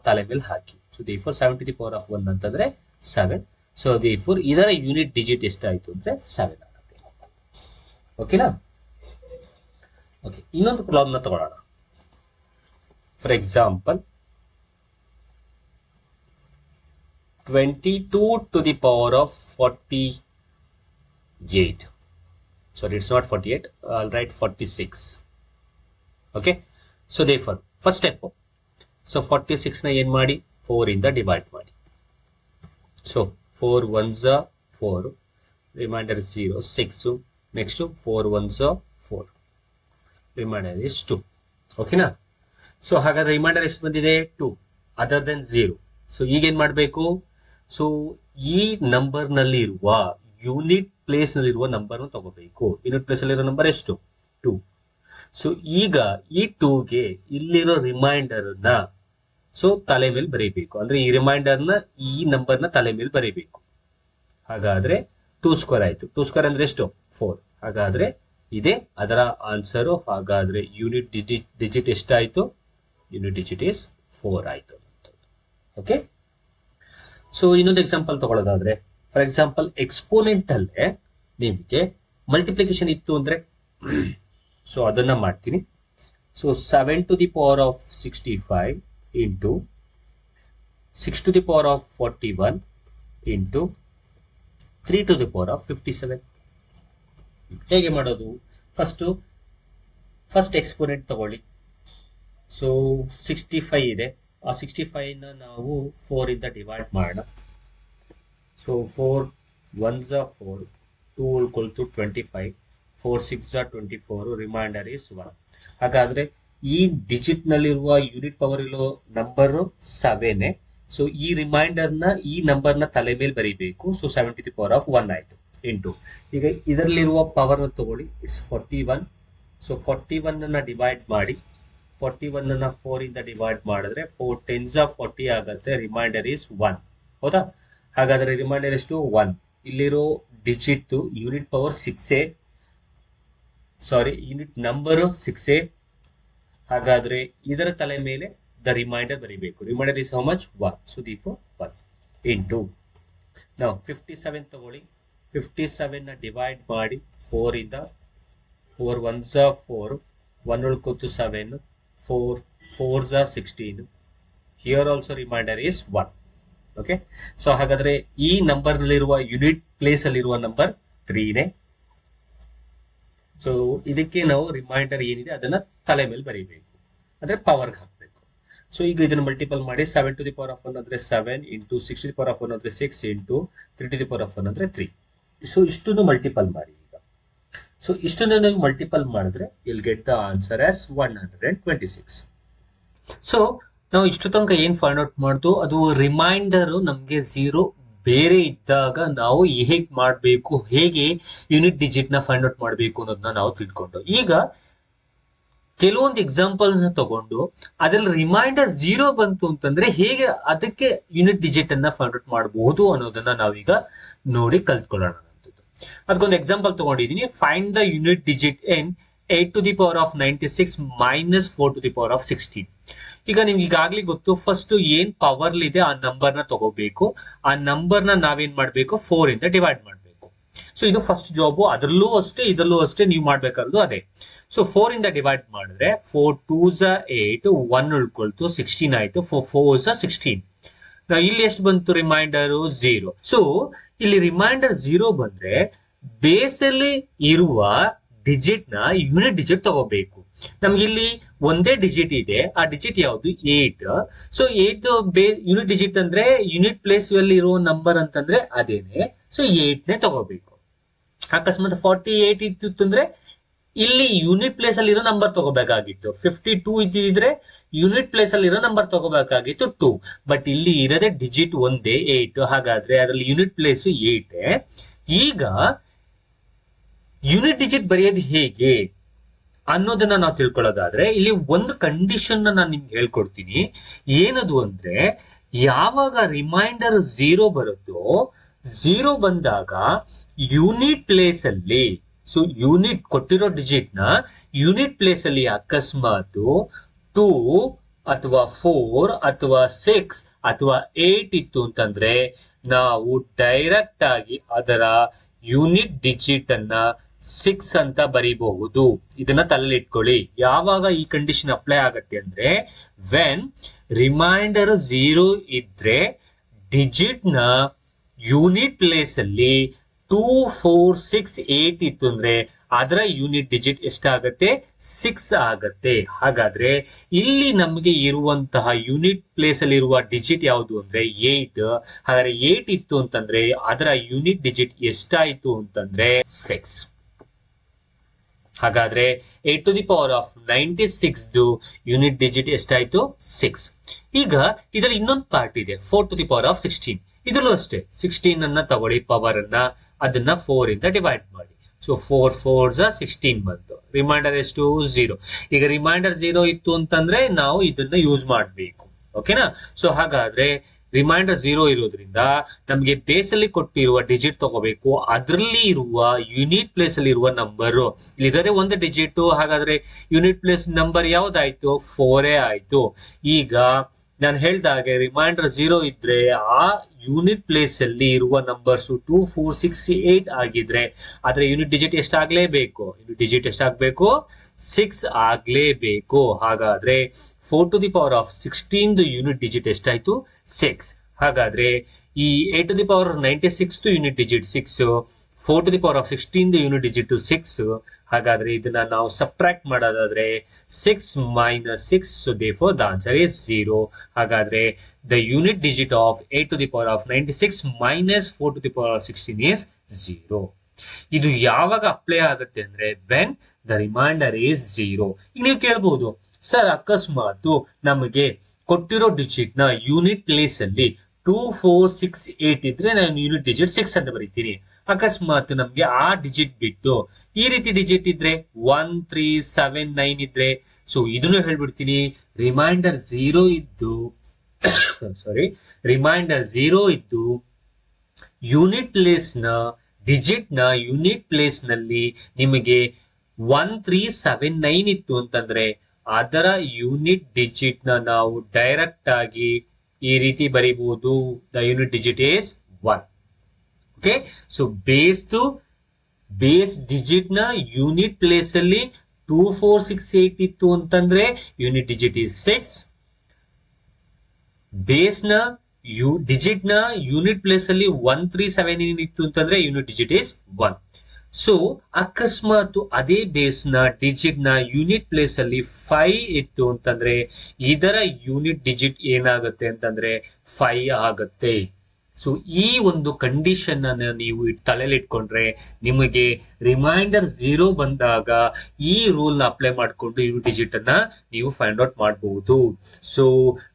ತಲೆ ಮೇಲೆ ಹಾಕಿ. So therefore 7 to the power of 1 ಅಂತಂದ್ರೆ 7. ಸೊ therefore ಇದರ ಯೂನಿಟ್ ಡಿಜಿಟ್ ಎಷ್ಟಾಯ್ತು ಅಂದ್ರೆ 7 ಆಗುತ್ತೆ. ಓಕೆನಾ? ಓಕೆ, ಇನ್ನೊಂದು ಪ್ರಾಬ್ಲಮ್ ನ ತಗೊಳ್ಳೋಣ. For example 22 to the power of 48. Sorry, it's not 48. I'll write 46. Okay. So therefore, first step. So 46 na yen ಮಾಡಿ 4 ಇಂದ ಡಿವೈಡ್ ಮಾಡಿ. So 4 1s 4. Remainder is 0. 6. Next 4 1s 4. Remainder is 2. Okay na? So ಹಾಗಾದ್ರೆ reminder ಎಷ್ಟು ಬಂದಿದೆ? 2 other then 0. So ಈಗೇನ್ ಮಾಡಬೇಕು? So ಈ number ನಲ್ಲಿ ಇರುವ ಯೂನಿಟ್ ಪ್ಲೇಸ್ ನಲ್ಲಿರುವ ನಂಬರ್ ತಗೋಬೇಕು. ಯೂನಿಟ್ ಪ್ಲೇಸ್ ಅಲ್ಲಿರೋ ನಂಬರ್ ಎಷ್ಟು? 2. ಸೊ ಈಗ ಈ 2ಗೆ ಇಲ್ಲಿರೋ ರಿಮೈಂಡರ್ ನ ಸೊ ತಲೆ ಮೇಲೆ ಬರೀಬೇಕು. ಅಂದ್ರೆ ಈ ರಿಮೈಂಡರ್ ನ ಈ ನಂಬರ್ ನ ತಲೆ ಮೇಲೆ ಬರೀಬೇಕು. ಹಾಗಾದ್ರೆ 2 ಸ್ಕ್ವೇರ್ ಆಯ್ತು. 2 ಸ್ಕ್ವೇರ್ ಅಂದ್ರೆ ಎಷ್ಟು? 4. ಹಾಗಾದ್ರೆ ಇದೆ ಅದರ ಆನ್ಸರ್. ಹಾಗಾದ್ರೆ ಯೂನಿಟ್ ಡಿಜಿಟ್ ಎಷ್ಟಾಯ್ತು? ಯೂನಿಟ್ ಡಿಜಿಟ್ ಇಸ್ 4 ಆಯ್ತು. ಓಕೆ, ಸೊ ಇನ್ನೊಂದು ಎಕ್ಸಾಂಪಲ್ ತಗೊಳ್ಳೋದಾದ್ರೆ, ಫಾರ್ ಎಕ್ಸಾಂಪಲ್ ಎಕ್ಸ್ಪೋನೆಂಟ್ ಅಲ್ಲೇ ನಿಮಗೆ ಮಲ್ಟಿಪ್ಲಿಕೇಶನ್ ಇತ್ತು ಅಂದ್ರೆ ಸೊ ಅದನ್ನ ಮಾಡ್ತೀನಿ. So 7 to the power of 65 into 6 to the power of 41 into 3 to the power of 57. ಹೇಗೆ ಮಾಡೋದು? ಫಸ್ಟ್ ಎಕ್ಸ್ಪೋನೆಂಟ್ ತಗೊಳ್ಳಿ. ಸೊ 65 ಇದೆ. ಆ 65 ನ ನಾವು 4 ಇಂದ ಡಿವೈಡ್ ಮಾಡೋಣ. So 4 1s 4, 2 equal to 25, 4 6s 24, reminder is 1. ಹಾಗಾದ್ರೆ ಈ ಡಿಜಿಟ್ ನಲ್ಲಿರುವ ಯೂನಿಟ್ ಪವರ್ ಇರೋ ನಂಬರ್ 7. ಸೊ ಈ ರಿಮೈಂಡರ್ ನ ಈ ನಂಬರ್ ನ ತಲೆ ಮೇಲೆ ಬರೀಬೇಕು. So 7 to the power of 1 ಆಯ್ತು. ಇಂಟು ಈಗ ಇದರಲ್ಲಿರುವ ಪವರ್ ನ ತಗೊಳ್ಳಿ, ಇಟ್ಸ್ 41. ಸೊ 41 ಅನ್ನ ಡಿವೈಡ್ ಮಾಡಿ. 41 ಅನ್ನ 4 ಇಂದ ಡಿವೈಡ್ ಮಾಡಿದ್ರೆ 4 10s 40 ಆಗತ್ತೆ. Reminder is 1. ಹೌದಾ? ಹಾಗಾದ್ರೆ ರಿಮೈಂಡರ್ ಎಷ್ಟು? 1. ಇಲ್ಲಿರೋ ಡಿಜಿಟ್ ಯೂನಿಟ್ ಪವರ್ 6, ಸಾರಿ ಯೂನಿಟ್ ನಂಬರ್ 6. ಹಾಗಾದ್ರೆ ಇದರ ತಲೆ ಮೇಲೆ ದ ರಿಮೈಂಡರ್ ಬರೀಬೇಕು. Reminder is how much? 1. So therefore 1 into ನಾವು 57 ತಗೊಳ್ಳಿ. 57 ನ ಡಿವೈಡ್ ಮಾಡಿ 4 ಇಂದ. 4 1s 4, 1 ಉಳ್ಕೋತು 7, 4 4s 16. Here also reminder is 1. Okay, so ಹಾಗಾದ್ರೆ ಈ ನಂಬರ್ ನಲ್ಲಿರುವ ಯೂನಿಟ್ ಪ್ಲೇಸ್ ಅಲ್ಲಿರುವ ನಂಬರ್ 3ನೇ. ಸೊ ಇದಕ್ಕೆ ನಾವು ರಿಮೈಂಡರ್ ಏನಿದೆ ಅದನ್ನ ತಲೆ ಮೇಲೆ ಬರೀಬೇಕು, ಅಂದ್ರೆ ಪವರ್ ಹಾಕಬೇಕು. ಸೊ ಈಗ ಇದನ್ನ ಮಲ್ಟಿಪಲ್ ಮಾಡಿ. 7 to the power of 1 ಅಂದ್ರೆ 7 into 6 to the power of 1 ಅಂದ್ರೆ 6 into 3 to the power of 1 ಅಂದ್ರೆ 3. ಸೊ ಇಷ್ಟನ್ನು ಮಲ್ಟಿಪಲ್ ಮಾಡಿ. ಈಗ ಸೊ ಇಷ್ಟನ್ನು ನೀವು ಮಲ್ಟಿಪಲ್ ಮಾಡಿದ್ರೆ you'll get the answer as 126. So ನಾವು ಇಷ್ಟು ತನಕ ಏನ್ ಫೈಂಡ್ ಔಟ್ ಮಾಡ್ತು, ಅದು ರಿಮೈಂಡರ್ ನಮ್ಗೆ 0 ಬೇರೆ ಇದ್ದಾಗ ನಾವು ಹೇಗೆ ಮಾಡಬೇಕು, ಹೇಗೆ ಯೂನಿಟ್ ಡಿಜಿಟ್ ನ ಫೈಂಡ್ ಔಟ್ ಮಾಡಬೇಕು ಅನ್ನೋದನ್ನ ನಾವು ತಿಳ್ಕೊಂಡು, ಈಗ ಕೆಲವೊಂದು ಎಕ್ಸಾಂಪಲ್ಸ್ ತಗೊಂಡು ಅದ್ರಲ್ಲಿ ರಿಮೈಂಡರ್ 0 ಬಂತು ಅಂತಂದ್ರೆ ಹೇಗೆ ಅದಕ್ಕೆ ಯೂನಿಟ್ ಡಿಜಿಟ್ ಅನ್ನ ಫೈಂಡ್ ಔಟ್ ಮಾಡಬಹುದು ಅನ್ನೋದನ್ನ ನಾವೀಗ ನೋಡಿ ಕಲ್ತ್ಕೊಳ್ಳೋಣ. ಅದಕ್ಕೊಂದು ಎಕ್ಸಾಂಪಲ್ ತಗೊಂಡಿದೀನಿ. Find the unit digit in 8 to the power of 96 minus 4 to the power of 16. ಈಗ ನಿಮ್ಗೆ ಈಗಾಗ್ಲೇ ಗೊತ್ತು, ಫಸ್ಟ್ ಏನ್ ಪವರ್ ಇದೆ ಆ ನಂಬರ್ ನ ತಗೋಬೇಕು. ಆ ನಂಬರ್ ನ ನಾವೇನ್ ಮಾಡ್ಬೇಕು, 4 ಇಂದ ಡಿವೈಡ್ ಮಾಡ್ಬೇಕು. ಸೊ ಇದು ಫಸ್ಟ್ ಜಾಬ್. ಅದರಲ್ಲೂ ಅಷ್ಟೇ ಇದರಲ್ಲೂ ಅಷ್ಟೇ ನೀವು ಮಾಡ್ಬೇಕಾದ್ರು ಅದೇ. ಸೊ 4 ಇಂದ ಡಿವೈಡ್ ಮಾಡಿದ್ರೆ 4 2s 8, 1 ಉಳ್ಕೊಳ್ತು, 16 ಆಯ್ತು, 4 4s 16. ಇಲ್ಲಿ ಎಷ್ಟು ಬಂತು ರಿಮೈಂಡರ್ 0. ಸೊ ಇಲ್ಲಿ ರಿಮೈಂಡರ್ 0 ಬಂದ್ರೆ ಬೇಸ್ ಅಲ್ಲಿ ಇರುವ ಡಿಜಿಟ್ ನ ಯೂನಿಟ್ ಡಿಜಿಟ್ ತಗೋಬೇಕು. ನಮ್ಗೆ ಇಲ್ಲಿ ಒಂದೇ ಡಿಜಿಟ್ ಇದೆ, ಆ ಡಿಜಿಟ್ ಯಾವುದು 8. ಸೊ 8 ಯೂನಿಟ್ ಡಿಜಿಟ್ ಅಂದ್ರೆ ಯೂನಿಟ್ ಪ್ಲೇಸ್ ಅಲ್ಲಿ ಇರುವ ನಂಬರ್ ಅಂತಂದ್ರೆ ಅದೇನೆ. ಸೊ 8 ನೇ ತಗೋಬೇಕು. ಅಕಸ್ಮಾತ್ 48 ಇತ್ತು ಅಂದ್ರೆ ಇಲ್ಲಿ ಯೂನಿಟ್ ಪ್ಲೇಸ್ ಅಲ್ಲಿ ಇರೋ ನಂಬರ್ ತಗೋಬೇಕಾಗಿತ್ತು. 52 ಇದ್ದಿದ್ರೆ ಯೂನಿಟ್ ಪ್ಲೇಸ್ ಅಲ್ಲಿ ಇರೋ ನಂಬರ್ ತಗೋಬೇಕಾಗಿತ್ತು 2. ಬಟ್ ಇಲ್ಲಿ ಇರೋದೇ ಡಿಜಿಟ್ ಒಂದೇ 8. ಹಾಗಾದ್ರೆ ಅದರಲ್ಲಿ ಯೂನಿಟ್ ಪ್ಲೇಸ್ 8. ಈಗ ಯೂನಿಟ್ ಡಿಜಿಟ್ ಬರೆಯೋದು ಹೇಗೆ ಅನ್ನೋದನ್ನ ನಾವು ತಿಳ್ಕೊಳ್ಳೋದಾದ್ರೆ ಇಲ್ಲಿ ಒಂದು ಕಂಡೀಷನ್ ನಾನು ನಿಮ್ಗೆ ಹೇಳ್ಕೊಡ್ತೀನಿ. ಏನದು ಅಂದ್ರೆ, ಯಾವಾಗ ರಿಮೈಂಡರ್ 0 ಬರುತ್ತೋ, 0 ಬಂದಾಗ ಯೂನಿಟ್ ಪ್ಲೇಸ್ ಅಲ್ಲಿ, ಸೊ ಯೂನಿಟ್ ಕೊಟ್ಟಿರೋ ಡಿಜಿಟ್ ನ ಯೂನಿಟ್ ಪ್ಲೇಸ್ ಅಲ್ಲಿ ಅಕಸ್ಮಾತ್ 2 ಅಥವಾ 4 ಅಥವಾ 6 ಅಥವಾ 8 ಇತ್ತು ಅಂತಂದ್ರೆ ನಾವು ಡೈರೆಕ್ಟ್ ಆಗಿ ಅದರ ಯೂನಿಟ್ ಡಿಜಿಟ್ ಅನ್ನ 6 ಅಂತ ಬರೀಬಹುದು. ಇದನ್ನ ತಲೆಲಿಟ್ಕೊಳ್ಳಿ. ಯಾವಾಗ ಈ ಕಂಡೀಷನ್ ಅಪ್ಲೈ ಆಗತ್ತೆ ಅಂದ್ರೆ, ವೆನ್ ರಿಮೈಂಡರ್ 0 ಇದ್ರೆ ಡಿಜಿಟ್ ನ ಯೂನಿಟ್ ಪ್ಲೇಸ್ ಅಲ್ಲಿ 2 4 6 8 ಇತ್ತು ಅಂದ್ರೆ ಅದರ ಯೂನಿಟ್ ಡಿಜಿಟ್ ಎಷ್ಟಾಗತ್ತೆ, 6 ಆಗತ್ತೆ. ಹಾಗಾದ್ರೆ ಇಲ್ಲಿ ನಮಗೆ ಇರುವಂತಹ ಯೂನಿಟ್ ಪ್ಲೇಸ್ ಅಲ್ಲಿ ಇರುವ ಡಿಜಿಟ್ ಯಾವುದು ಅಂದ್ರೆ 8. ಹಾಗಾದ್ರೆ 8 ಇತ್ತು ಅಂತಂದ್ರೆ ಅದರ ಯೂನಿಟ್ ಡಿಜಿಟ್ ಎಷ್ಟಾಯ್ತು ಅಂತಂದ್ರೆ 6. ಹಾಗಾದ್ರೆ 8 to the power of 96 unit digit ಎಷ್ಟಾಯ್ತು, 6. ಈಗ ಇದರಲ್ಲಿ ಇನ್ನೊಂದು ಪಾರ್ಟ್ ಇದೆ, 4 to the power of 16. ಇದರಲ್ಲೂ ಅಷ್ಟೇ 16 ಅನ್ನ ತಗೊಳ್ಳಿ, ಪವರ್ ಅನ್ನ, ಅದನ್ನ 4 ಇಂದ ಡಿವೈಡ್ ಮಾಡಿ. ಸೊ 4 4s 16 ಬಂತು. ರಿಮೈಂಡರ್ ಎಷ್ಟು, 0. ಈಗ ರಿಮೈಂಡರ್ 0 ಇತ್ತು ಅಂತಂದ್ರೆ ನಾವು ಇದನ್ನ ಯೂಸ್ ಮಾಡಬೇಕು. ಓಕೆನಾ? ಸೊ ಹಾಗಾದ್ರೆ ರಿಮೈಂಡರ್ 0 ಇರೋದ್ರಿಂದ ನಮ್ಗೆ ಬೇಸ್ ಅಲ್ಲಿ ಕೊಟ್ಟಿರುವ ಡಿಜಿಟ್ ತಗೋಬೇಕು. ಅದರಲ್ಲಿ ಇರುವ ಯೂನಿಟ್ ಪ್ಲೇಸ್ ಅಲ್ಲಿ ಇರುವ ನಂಬರ್, ಇಲ್ಲಿರೋದೇ ಒಂದು ಡಿಜಿಟ್. ಹಾಗಾದ್ರೆ ಯೂನಿಟ್ ಪ್ಲೇಸ್ ನಂಬರ್ ಯಾವ್ದಾಯ್ತು, 4 ಆಯ್ತು. ಈಗ ನಾನು ಹೇಳ್ದಾಗೆ ರಿಮೈಂಡರ್ 0 ಇದ್ರೆ ಆ ಯೂನಿಟ್ ಪ್ಲೇಸ್ ಅಲ್ಲಿ ಇರುವ ನಂಬರ್ಸ್ 2 4 6 8 ಆಗಿದ್ರೆ ಅದರ ಯೂನಿಟ್ ಡಿಜಿಟ್ ಎಷ್ಟಾಗ್ಲೇಬೇಕು, ಯೂನಿಟ್ ಡಿಜಿಟ್ ಎಷ್ಟಾಗ್ಬೇಕು, 6 ಆಗ್ಲೇಬೇಕು. ಹಾಗಾದ್ರೆ 4 to the power of 16 unit digit ಎಷ್ಟಾಯ್ತು, 6. ಹಾಗಾದ್ರೆ ಈ 8 to the power of 96 unit digit 6, 4 to the power of 16 unit digit 6. ಹಾಗಾದ್ರೆ ಇದನ್ನ ನಾವು ಸಬ್ಟ್ರಾಕ್ಟ್ ಮಾಡೋದಾದ್ರೆ 6 minus 6, so therefore the answer is 0. ಹಾಗಾದ್ರೆ the unit digit of 8 to the power of 96 minus 4 to the power of 16 is 0. ಇದು ಯಾವಾಗ apply ಆಗುತ್ತೆ ಅಂದ್ರೆ when the remainder is 0. ಈಗ ನೀವು ಕೇಳಬಹುದು, ಸರ್ ಅಕಸ್ಮಾತ್ ನಮಗೆ ಕೊಟ್ಟಿರೋ ಡಿಜಿಟ್ ನ ಯೂನಿಟ್ ಪ್ಲೇಸ್ ಅಲ್ಲಿ 2 4 6 8 ಇದ್ರೆ ನಾನು ಯೂನಿಟ್ ಡಿಜಿಟ್ 6 ಅಂತ ಬರೀತೀನಿ. ಅಕಸ್ಮಾತ್ ನಮ್ಗೆ ಆ ಡಿಜಿಟ್ ಬಿಟ್ಟು ಈ ರೀತಿ ಡಿಜಿಟ್ ಇದ್ರೆ 1 3 7 9 ಇದ್ರೆ, ಸೊ ಇದನ್ನು ಹೇಳ್ಬಿಡ್ತೀನಿ, ರಿಮೈಂಡರ್ 0 ಇದ್ದು ರಿಮೈಂಡರ್ 0 ಇದ್ದು ಯೂನಿಟ್ ಪ್ಲೇಸ್ ನ ಡಿಜಿಟ್ ನ ಯೂನಿಟ್ ಪ್ಲೇಸ್ ನಲ್ಲಿ ನಿಮಗೆ 1 3 7 9 ಇತ್ತು ಅಂತಂದ್ರೆ ಅದರ ಯೂನಿಟ್ ಡಿಜಿಟ್ ನ ನಾವು ಡೈರೆಕ್ಟ್ ಆಗಿ ಈ ರೀತಿ ಬರೀಬಹುದು. The unit digit is 1. Okay, so base digit ನ ಯೂನಿಟ್ ಪ್ಲೇಸ್ ಅಲ್ಲಿ 2 4 6 8 ಇತ್ತು ಅಂತಂದ್ರೆ ಯೂನಿಟ್ ಡಿಜಿಟ್ ಇಸ್ 6. ಬೇಸ್ ನ ಡಿಜಿಟ್ ನ ಯೂನಿಟ್ ಪ್ಲೇಸ್ ಅಲ್ಲಿ 1 3 7 ಇತ್ತು ಅಂತಂದ್ರೆ ಯೂನಿಟ್ ಡಿಜಿಟ್ ಇಸ್ 1. ಸೊ ಅಕಸ್ಮಾತ್ ಅದೇ ಬೇಸ್ ನ ಡಿಜಿಟ್ ನ ಯೂನಿಟ್ ಪ್ಲೇಸ್ ಅಲ್ಲಿ 5 ಇತ್ತು ಅಂತಂದ್ರೆ ಇದರ ಯೂನಿಟ್ ಡಿಜಿಟ್ ಏನಾಗುತ್ತೆ ಅಂತಂದ್ರೆ 5 ಆಗುತ್ತೆ. ಸೊ ಈ ಒಂದು ಕಂಡೀಷನ್ ಅನ್ನ ನೀವು ತಲೆಯಲ್ಲಿ ಇಟ್ಕೊಂಡ್ರೆ ನಿಮಗೆ ರಿಮೈಂಡರ್ 0 ಬಂದಾಗ ಈ ರೂಲ್ ನ ಅಪ್ಲೈ ಮಾಡಿಕೊಂಡು ಯೂನಿಟ್ ಡಿಜಿಟ್ ಅನ್ನ ನೀವು ಫೈಂಡ್ ಔಟ್ ಮಾಡಬಹುದು. ಸೊ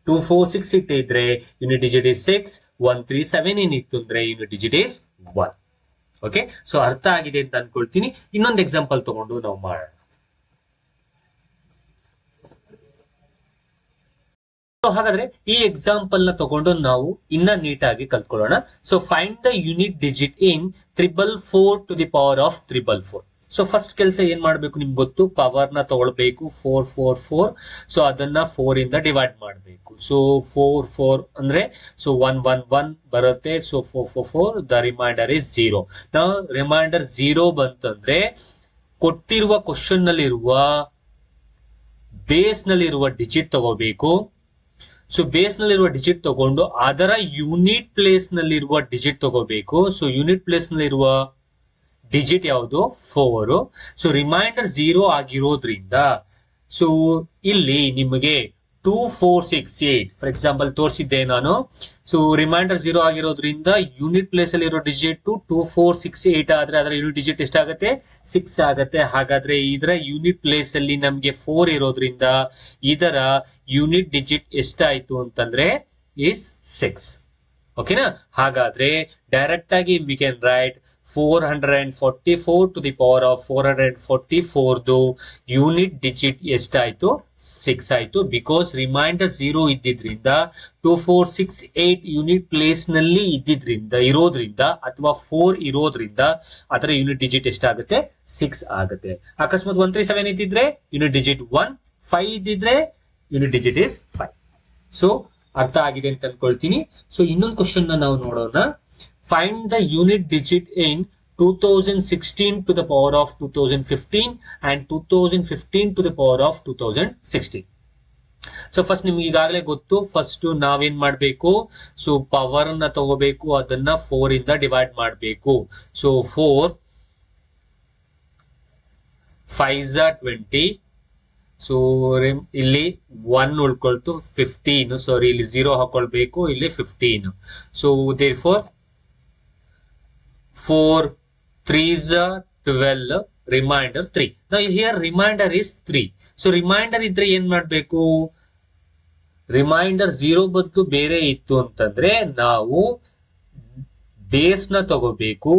2 4 6 ಇಟ್ಟಿದ್ರೆ ಯೂನಿಟ್ ಡಿಜಿಟ್ ಇಸ್ 6, 1 3 7 ಏನಿತ್ತು ಅಂದ್ರೆ unit digit is 1. Okay, so ಅರ್ಥ ಆಗಿದೆ ಅಂತ ಅನ್ಕೊಳ್ತೀನಿ. ಇನ್ನೊಂದು ಎಕ್ಸಾಂಪಲ್ ತಗೊಂಡು ನಾವು ಮಾಡೋಣ. ಹಾಗಾದ್ರೆ ಈ ಎಕ್ಸಾಂಪಲ್ ನ ತಗೊಂಡು ನಾವು ಇನ್ನ ನೀಟಾಗಿ ಕಲ್ತ್ಕೊಳ್ಳೋಣ. So find the unit digit in 444 to the power of 444. So first ಕೆಲಸ ಏನ್ ಮಾಡ್ಬೇಕು ನಿಮ್ಗೆ ಗೊತ್ತು, ಪವರ್ ನ ತಗೊಳ್ಬೇಕು 444. ಸೊ ಅದನ್ನ 4 ಇಂದ ಡಿವೈಡ್ ಮಾಡಬೇಕು. ಸೊ 4 ಅಂದ್ರೆ ಸೊ 1 ಬರುತ್ತೆ. So 4 the reminder is 0. ನಾವು ರಿಮೈಂಡರ್ 0 ಬಂತಂದ್ರೆ ಕೊಟ್ಟಿರುವ ಕ್ವಶನ್ ನಲ್ಲಿರುವ ಬೇಸ್ ನಲ್ಲಿರುವ ಡಿಜಿಟ್ ತಗೋಬೇಕು. ಸೊ ಬೇಸ್ ನಲ್ಲಿರುವ ಡಿಜಿಟ್ ತಗೊಂಡು ಅದರ ಯೂನಿಟ್ ಪ್ಲೇಸ್ ನಲ್ಲಿರುವ ಡಿಜಿಟ್ ತಗೋಬೇಕು. ಸೊ ಯೂನಿಟ್ ಪ್ಲೇಸ್ ನಲ್ಲಿರುವ ಡಿಜಿಟ್ ಯಾವುದು 4. ಸೊ ರಿಮೈಂಡರ್ 0 ಆಗಿರೋದ್ರಿಂದ ಸೊ ಇಲ್ಲಿ ನಿಮಗೆ 2468 ಫಾರ್ ಎಕ್ಸಾಂಪಲ್ ತೋರಿಸಿದ್ದೆ ನಾನು. ಸೊ ರಿಮೈಂಡರ್ 0 ಆಗಿರೋದ್ರಿಂದ ಯೂನಿಟ್ ಪ್ಲೇಸ್ ಅಲ್ಲಿ ಇರೋ ಡಿಜಿಟ್ 2468 ಆದ್ರೆ ಅದರ ಯೂನಿಟ್ ಡಿಜಿಟ್ ಎಷ್ಟಾಗುತ್ತೆ 6 ಆಗುತ್ತೆ. ಹಾಗಾದ್ರೆ ಇದರ ಯೂನಿಟ್ ಪ್ಲೇಸ್ ಅಲ್ಲಿ ನಮ್ಗೆ 4 ಇರೋದ್ರಿಂದ ಇದರ ಯೂನಿಟ್ ಡಿಜಿಟ್ ಎಷ್ಟಾಯ್ತು ಅಂತಂದ್ರೆ ಇಸ್ 6. ಓಕೆನಾ? ಹಾಗಾದ್ರೆ ಡೈರೆಕ್ಟ್ ಆಗಿ we can write 444 to the power of 444 unit digit ಎಷ್ಟಾಯ್ತು 6 ಆಯ್ತು. ಬಿಕಾಸ್ ರಿಮೈಂಡರ್ 0 ಇದ್ದಿದ್ರಿಂದ 2468 ಯೂನಿಟ್ ಪ್ಲೇಸ್ ನಲ್ಲಿ ಇರೋದ್ರಿಂದ ಅಥವಾ 4 ಇರೋದ್ರಿಂದ ಅದರ ಯೂನಿಟ್ ಡಿಜಿಟ್ ಎಷ್ಟಾಗುತ್ತೆ 6 ಆಗುತ್ತೆ. ಅಕಸ್ಮಾತ್ 137 ಇದ್ದಿದ್ರೆ ಯೂನಿಟ್ ಡಿಜಿಟ್ 1, 5 ಇದ್ದಿದ್ರೆ ಯೂನಿಟ್ ಡಿಜಿಟ್ ಇಸ್ 5. ಸೊ ಅರ್ಥ ಆಗಿದೆ ಅಂತ ಅನ್ಕೊಳ್ತೀನಿ. ಸೊ ಇನ್ನೊಂದು ಕ್ವಶನ್ ನಾವು ನೋಡೋಣ. Find the unit digit in 2016 to the power of 2015 and 2015 to the power of 2016. So first ನಿಮ್ಗೆ ಈಗಾಗಲೇ ಗೊತ್ತು. ಫಸ್ಟ್ ನಾವೇನ್ ಮಾಡ್ಬೇಕು, ಸೊ ಪವರ್ ನ ತಗೋಬೇಕು, ಅದನ್ನ 4 ಇಂದ ಡಿವೈಡ್ ಮಾಡಬೇಕು. ಸೊ 4 5 20. ಸೊ ಇಲ್ಲಿ 1 ಉಳ್ಕೊಳ್ತು 15. ಸಾರಿ ಇಲ್ಲಿ 0 ಹಾಕೊಳ್ಬೇಕು, ಇಲ್ಲಿ 15. So therefore 4 3s 12, reminder 3. Now here reminder is 3. So reminder ಇದ್ರೆ ಏನ್ ಮಾಡ್ಬೇಕು, ರಿಮೈಂಡರ್ 0 ಬದಲು ಬೇರೆ ಇತ್ತು ಅಂತಂದ್ರೆ ನಾವು ಬೇಸ್ ನ ತಗೋಬೇಕು.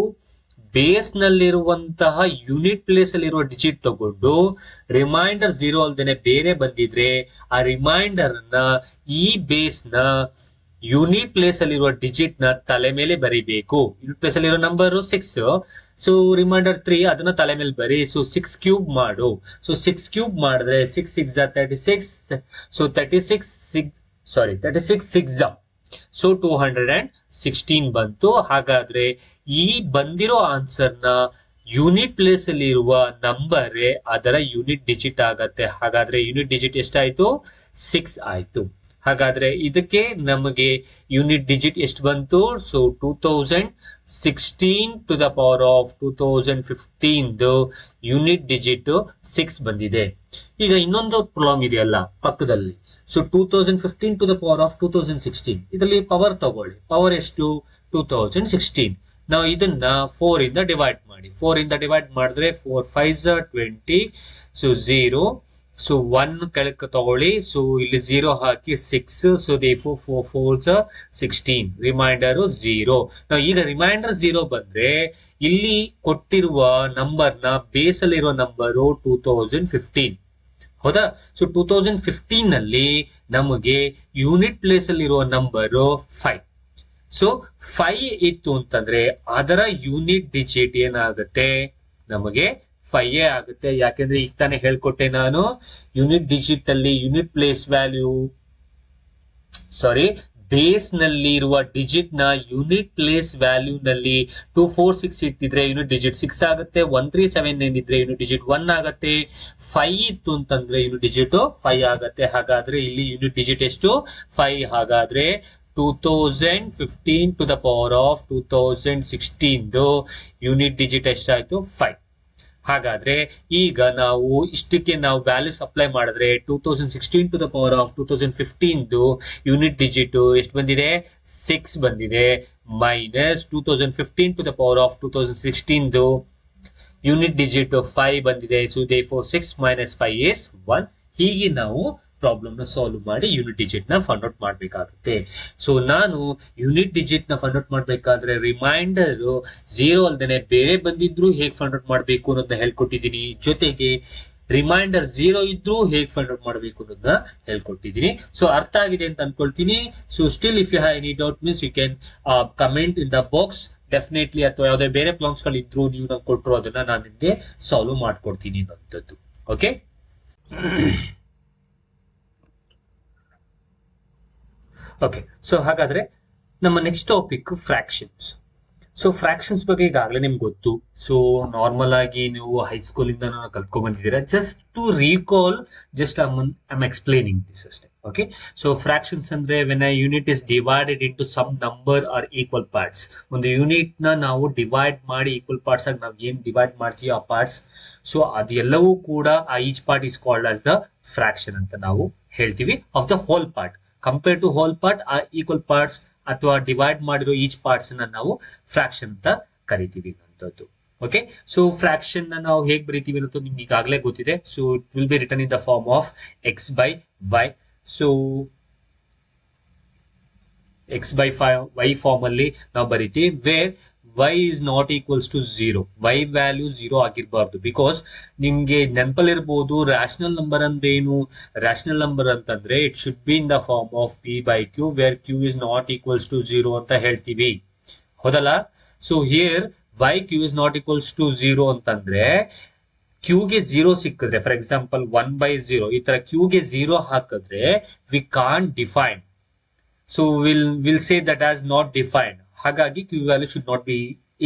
ಬೇಸ್ ನಲ್ಲಿರುವಂತಹ ಯೂನಿಟ್ ಪ್ಲೇಸ್ ಅಲ್ಲಿರುವ ಡಿಜಿಟ್ ತಗೊಂಡು ರಿಮೈಂಡರ್ 0 ಅಲ್ದೇನೆ ಬೇರೆ ಬಂದಿದ್ರೆ ಆ ರಿಮೈಂಡರ್ ನ ಈ ಬೇಸ್ ನ ಯೂನಿಟ್ ಪ್ಲೇಸ್ ಅಲ್ಲಿರುವ ಡಿಜಿಟ್ ನ ತಲೆ ಮೇಲೆ ಬರಿಬೇಕು. ಯೂನಿಟ್ ಪ್ಲೇಸ್ ಅಲ್ಲಿರೋ ನಂಬರ್ 6. ಸೊ ರಿಮೈಂಡರ್ 3 ಅದನ್ನ ತಲೆ ಮೇಲೆ ಬರಿ. ಸೊ 6 ಕ್ಯೂಬ್ ಮಾಡು. ಸೊ 6 ಕ್ಯೂಬ್ ಮಾಡಿದ್ರೆ 6 6 36. ಸೊ 36 6 ಸೊ 216 ಬಂತು. ಹಾಗಾದ್ರೆ ಈ ಬಂದಿರೋ ಆನ್ಸರ್ ನ ಯೂನಿಟ್ ಪ್ಲೇಸ್ ಅಲ್ಲಿ ಇರುವ ನಂಬರ್ ಅದರ ಯೂನಿಟ್ ಡಿಜಿಟ್ ಆಗತ್ತೆ. ಹಾಗಾದ್ರೆ ಯೂನಿಟ್ ಡಿಜಿಟ್ ಎಷ್ಟಾಯ್ತು 6 ಆಯ್ತು. ಹಾಗಾದ್ರೆ ಇದಕ್ಕೆ ನಮಗೆ ಯೂನಿಟ್ ಡಿಜಿಟ್ ಎಷ್ಟು ಬಂತು, so 2016 to the power of 2015 unit digit 6 ಬಂದಿದೆ. ಈಗ ಇನ್ನೊಂದು ಪ್ರಾಬ್ಲಮ್ ಇದೆಯಲ್ಲ ಪಕ್ಕದಲ್ಲಿ. So 2015 to the power of 2016 ಇದರಲ್ಲಿ ಪವರ್ ತಗೊಳ್ಳಿ. ಪವರ್ ಎಷ್ಟು 2016. ನಾವು ಇದನ್ನ 4 ಇಂದ ಡಿವೈಡ್ ಮಾಡಿ. 4 ಇಂದ ಡಿವೈಡ್ ಮಾಡಿದ್ರೆ 4 5 20. ಸೊ 0. ಸೊ 1 ಕೆಳಕ್ಕೆ ತಗೊಳ್ಳಿ. ಸೊ ಇಲ್ಲಿ 0 ಹಾಕಿ 6. ಸೊ 4 4 16. ರಿಮೈಂಡರ್ 0. ನಾವು ಈಗ ರಿಮೈಂಡರ್ 0 ಬಂದ್ರೆ ಇಲ್ಲಿ ಕೊಟ್ಟಿರುವ ನಂಬರ್ ನ ಬೇಸ್ ಅಲ್ಲಿರುವ ನಂಬರು 2015. ಹೌದಾ? ಸೊ 2015 ನಲ್ಲಿ ನಮಗೆ ಯೂನಿಟ್ ಪ್ಲೇಸ್ ಅಲ್ಲಿರುವ ನಂಬರು 5. ಸೊ 5 ಇತ್ತು ಅಂತಂದ್ರೆ ಅದರ ಯೂನಿಟ್ ಡಿಜಿಟ್ ಏನಾಗುತ್ತೆ ನಮಗೆ 5 ಆಗುತ್ತೆ. ಯಾಕೆಂದ್ರೆ ಈಗ ತಾನೇ ಹೇಳ್ಕೊಟ್ಟೆ ನಾನು, ಯೂನಿಟ್ ಡಿಜಿಟ್ ಅಲ್ಲಿ ಯೂನಿಟ್ ಪ್ಲೇಸ್ ವ್ಯಾಲ್ಯೂ ಬೇಸ್ ನಲ್ಲಿ ಇರುವ ಡಿಜಿಟ್ ನ ಯೂನಿಟ್ ಪ್ಲೇಸ್ ವ್ಯಾಲ್ಯೂ ನಲ್ಲಿ 246 ಇಟ್ಟಿದ್ರೆ ಯೂನಿಟ್ ಡಿಜಿಟ್ 6 ಆಗುತ್ತೆ. 1379 ಇದ್ರೆ ಯೂನಿಟ್ ಡಿಜಿಟ್ 1 ಆಗುತ್ತೆ. 5 ಇತ್ತು ಅಂತಂದ್ರೆ ಯೂನಿಟ್ ಡಿಜಿಟ್ 5 ಆಗುತ್ತೆ. ಹಾಗಾದ್ರೆ ಇಲ್ಲಿ ಯೂನಿಟ್ ಡಿಜಿಟ್ ಎಷ್ಟು 5. ಹಾಗಾದ್ರೆ 2015 to the power of 2016 unit digit ಎಷ್ಟಾಯ್ತು 5. ಹಾಗಾದ್ರೆ ಈಗ ನಾವು ಇಷ್ಟಕ್ಕೆ ನಾವು ವ್ಯಾಲ್ಯೂಸ್ ಅಪ್ಲೈ ಮಾಡಿದ್ರೆ 2016 to the power of 2015 unit digit ಎಷ್ಟು ಬಂದಿದೆ 6 ಬಂದಿದೆ. Minus 2015 to the power of 2016 unit digit 5 ಬಂದಿದೆ. So therefore 6 minus 5 is 1. ಹೀಗೆ ನಾವು ಪ್ರಾಬ್ಲಮ್ ನ ಸಾಲ್ವ್ ಮಾಡಿ ಯೂನಿಟ್ ಡಿಜಿಟ್ ನ ಫೈಂಡ್ ಔಟ್ ಮಾಡಬೇಕಾಗುತ್ತೆ. ಸೊ ನಾನು ಯೂನಿಟ್ ಡಿಜಿಟ್ ನ ಫೈಂಡ್ ಔಟ್ ಮಾಡಬೇಕಾದ್ರೆ ರಿಮೈಂಡರ್ 0 ಅಲ್ದೇನೆ ಬೇರೆ ಬಂದಿದ್ರು ಹೇಗೆ ಫೈಂಡ್ ಔಟ್ ಮಾಡಬೇಕು ಅನ್ನೋದನ್ನ ಹೇಳ್ಕೊಟ್ಟಿದ್ದೀನಿ. ಜೊತೆಗೆ ರಿಮೈಂಡರ್ 0 ಇದ್ರೂ ಹೇಗೆ ಫೈಂಡ್ ಔಟ್ ಮಾಡಬೇಕು ಅನ್ನೋದನ್ನ ಹೇಳ್ಕೊಟ್ಟಿದ್ದೀನಿ. ಸೊ ಅರ್ಥ ಆಗಿದೆ ಅಂತ ಅನ್ಕೊಳ್ತೀನಿ. So still if you have any doubt means you can comment in the box definitely, ಅಥವಾ ಯಾವುದೇ ಬೇರೆ ಪ್ರಾಬ್ಲಮ್ಸ್ ಗಳು ಇದ್ರು ನೀವು ನಂಗೆ ಕೊಟ್ಟರು ಅದನ್ನ ನಾನು ನಿಮಗೆ ಸಾಲ್ವ್ ಮಾಡ್ಕೊಡ್ತೀನಿ ಅನ್ನೋಂಥದ್ದು. Okay, okay. ಸೊ ಹಾಗಾದ್ರೆ ನಮ್ಮ next topic fractions. So fractions ಬಗ್ಗೆ ಈಗಾಗಲೇ ನಿಮ್ಗೆ ಗೊತ್ತು. ಸೊ ನಾರ್ಮಲ್ ಆಗಿ ನೀವು ಹೈಸ್ಕೂಲ್ ಇಂದ ಕಲ್ತ್ಕೊಂಡ್ ಬಂದಿದ್ದೀರಾ. Just to recall, just I'm explaining this ಅಷ್ಟೇ. ಓಕೆ, ಸೊ ಫ್ರಾಕ್ಷನ್ಸ್ ಅಂದ್ರೆ when a unit is divided into some number or equal parts. ಒಂದು ಯೂನಿಟ್ ನ ನಾವು ಡಿವೈಡ್ ಮಾಡಿ ಈಕ್ವಲ್ ಪಾರ್ಟ್ಸ್ ಆಗಿ ನಾವು ಏನ್ ಡಿವೈಡ್ ಮಾಡ್ತೀವಿ ಆ ಪಾರ್ಟ್ಸ್, ಸೊ ಅದೆಲ್ಲವೂ ಕೂಡ ಆ each part is called as the fraction ಅಂತ ನಾವು ಹೇಳ್ತೀವಿ of the whole part. Compare to hole part, ಆ ಈಕ್ವಲ್ ಪಾರ್ಟ್ಸ್ ಅಥವಾ ಡಿವೈಡ್ ಮಾಡಿರೋ ಈಚ್ ಪಾರ್ಟ್ಸ್ ಅನ್ನ ನಾವು ಫ್ರಾಕ್ಷನ್ ಅಂತ ಕರಿತೀವಿ ಅನ್ನೋದು. ಓಕೆ, ಸೊ ಫ್ರಾಕ್ಷನ್ ನ ನಾವು ಹೇಗೆ ಬರೀತೀವಿ ಅನ್ನೋದು ನಿಮ್ಗೆ ಈಗಾಗಲೇ ಗೊತ್ತಿದೆ. So it will be return in the form of x by y. So x by y form ಅಲ್ಲಿ ನಾವು ಬರೀತೀವಿ, where y is not equals to 0. y value 0 ಆಗಿರಬಾರ್ದು. ಬಿಕಾಸ್ ನಿಮ್ಗೆ ನೆನಪಲ್ಲಿರ್ಬೋದು ರ್ಯಾಷನಲ್ ನಂಬರ್ ಅಂದ್ರೆ ಏನು. ರ್ಯಾಷನಲ್ ನಂಬರ್ ಅಂತಂದ್ರೆ it should be in the form of p by q where q is not equals to 0 ಅಂತ ಹೇಳ್ತೀವಿ, ಹೌದಲ್ಲ. So here y q is not equals to 0 ಅಂತಂದ್ರೆ q ಗೆ 0 ಸಿಕ್ಕಿದ್ರೆ, ಫಾರ್ ಎಕ್ಸಾಂಪಲ್ 1/0 ಈ ತರ q ಗೆ 0 ಹಾಕಿದ್ರೆ we can't define. So will say that as not defined. ಹಾಗಾಗಿ q value should not be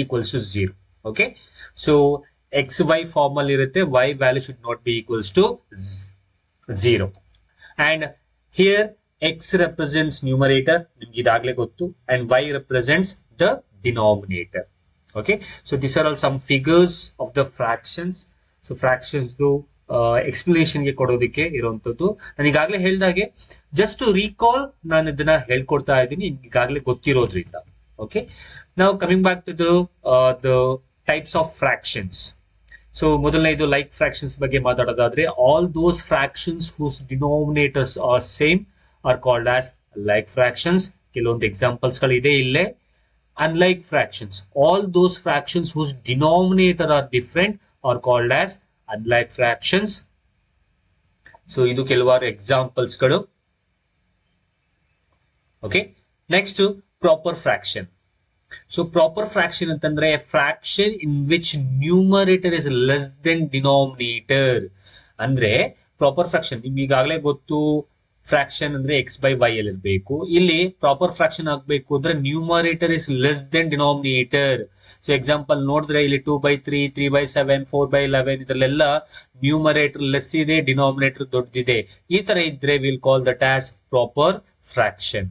equals to 0. Okay, so X Y form ಅಲ್ಲಿ ಇರುತ್ತೆ, y value should not be equals to 0. And here x represents numerator, ನಿಮ್ಗೆ ಇದಾಗಲೇ ಗೊತ್ತು, and y represents the denominator. Okay, so this are all some figures of the fractions. So fractions explanation ಗೆ ಕೊಡೋದಕ್ಕೆ ಇರುವಂತದ್ದು. ನಾನು ಈಗಾಗಲೇ ಹೇಳಿದಾಗೆ ಜಸ್ಟ್ ಟು ರೀಕಾಲ್ ನಾನು ಇದನ್ನ ಹೇಳ್ಕೊಡ್ತಾ ಇದ್ದೀನಿ ಈಗಾಗಲೇ ಗೊತ್ತಿರೋದ್ರಿಂದ. ಓಕೆ, ನಾವು coming back to the types of fractions. So ಮೊದಲನೇದು ಲೈಕ್ ಫ್ರಾಕ್ಷನ್ಸ್ ಬಗ್ಗೆ ಮಾತಾಡೋದಾದ್ರೆ, all those fractions whose denominators are same are called as like fractions. ಕೆಲವೊಂದು ಎಕ್ಸಾಂಪಲ್ಸ್ ಗಳಿದೆ ಇಲ್ಲೇ. Unlike fractions, all those fractions whose denominator are different are called as unlike fractions. So ಇದು ಕೆಲವಾರು examples ಗಳು. Okay, next proper fraction. So proper fraction ಅಂತಂದ್ರೆ fraction in which numerator is less then denominator. ಅಂದ್ರೆ proper fraction ನಿಮ್ಗೆ ಈಗಾಗಲೇ ಗೊತ್ತು, fraction ಅಂದ್ರೆ X by Y ಅಲ್ಲಿ ಇರಬೇಕು. ಇಲ್ಲಿ ಪ್ರಾಪರ್ ಫ್ರಾಕ್ಷನ್ ಆಗ್ಬೇಕು ಅಂದ್ರೆ numerator is less then denominator. So example ನೋಡಿದ್ರೆ ಇಲ್ಲಿ 2/3, 3/7, 4/11 ಇದರಲ್ಲೆಲ್ಲ ನ್ಯೂಮರೇಟರ್ ಲೆಸ್ ಇದೆ, ಡಿನಾಮಿನೇಟರ್ ದೊಡ್ಡದಿದೆ. ಈ ತರ ಇದ್ರೆ will call that as proper fraction.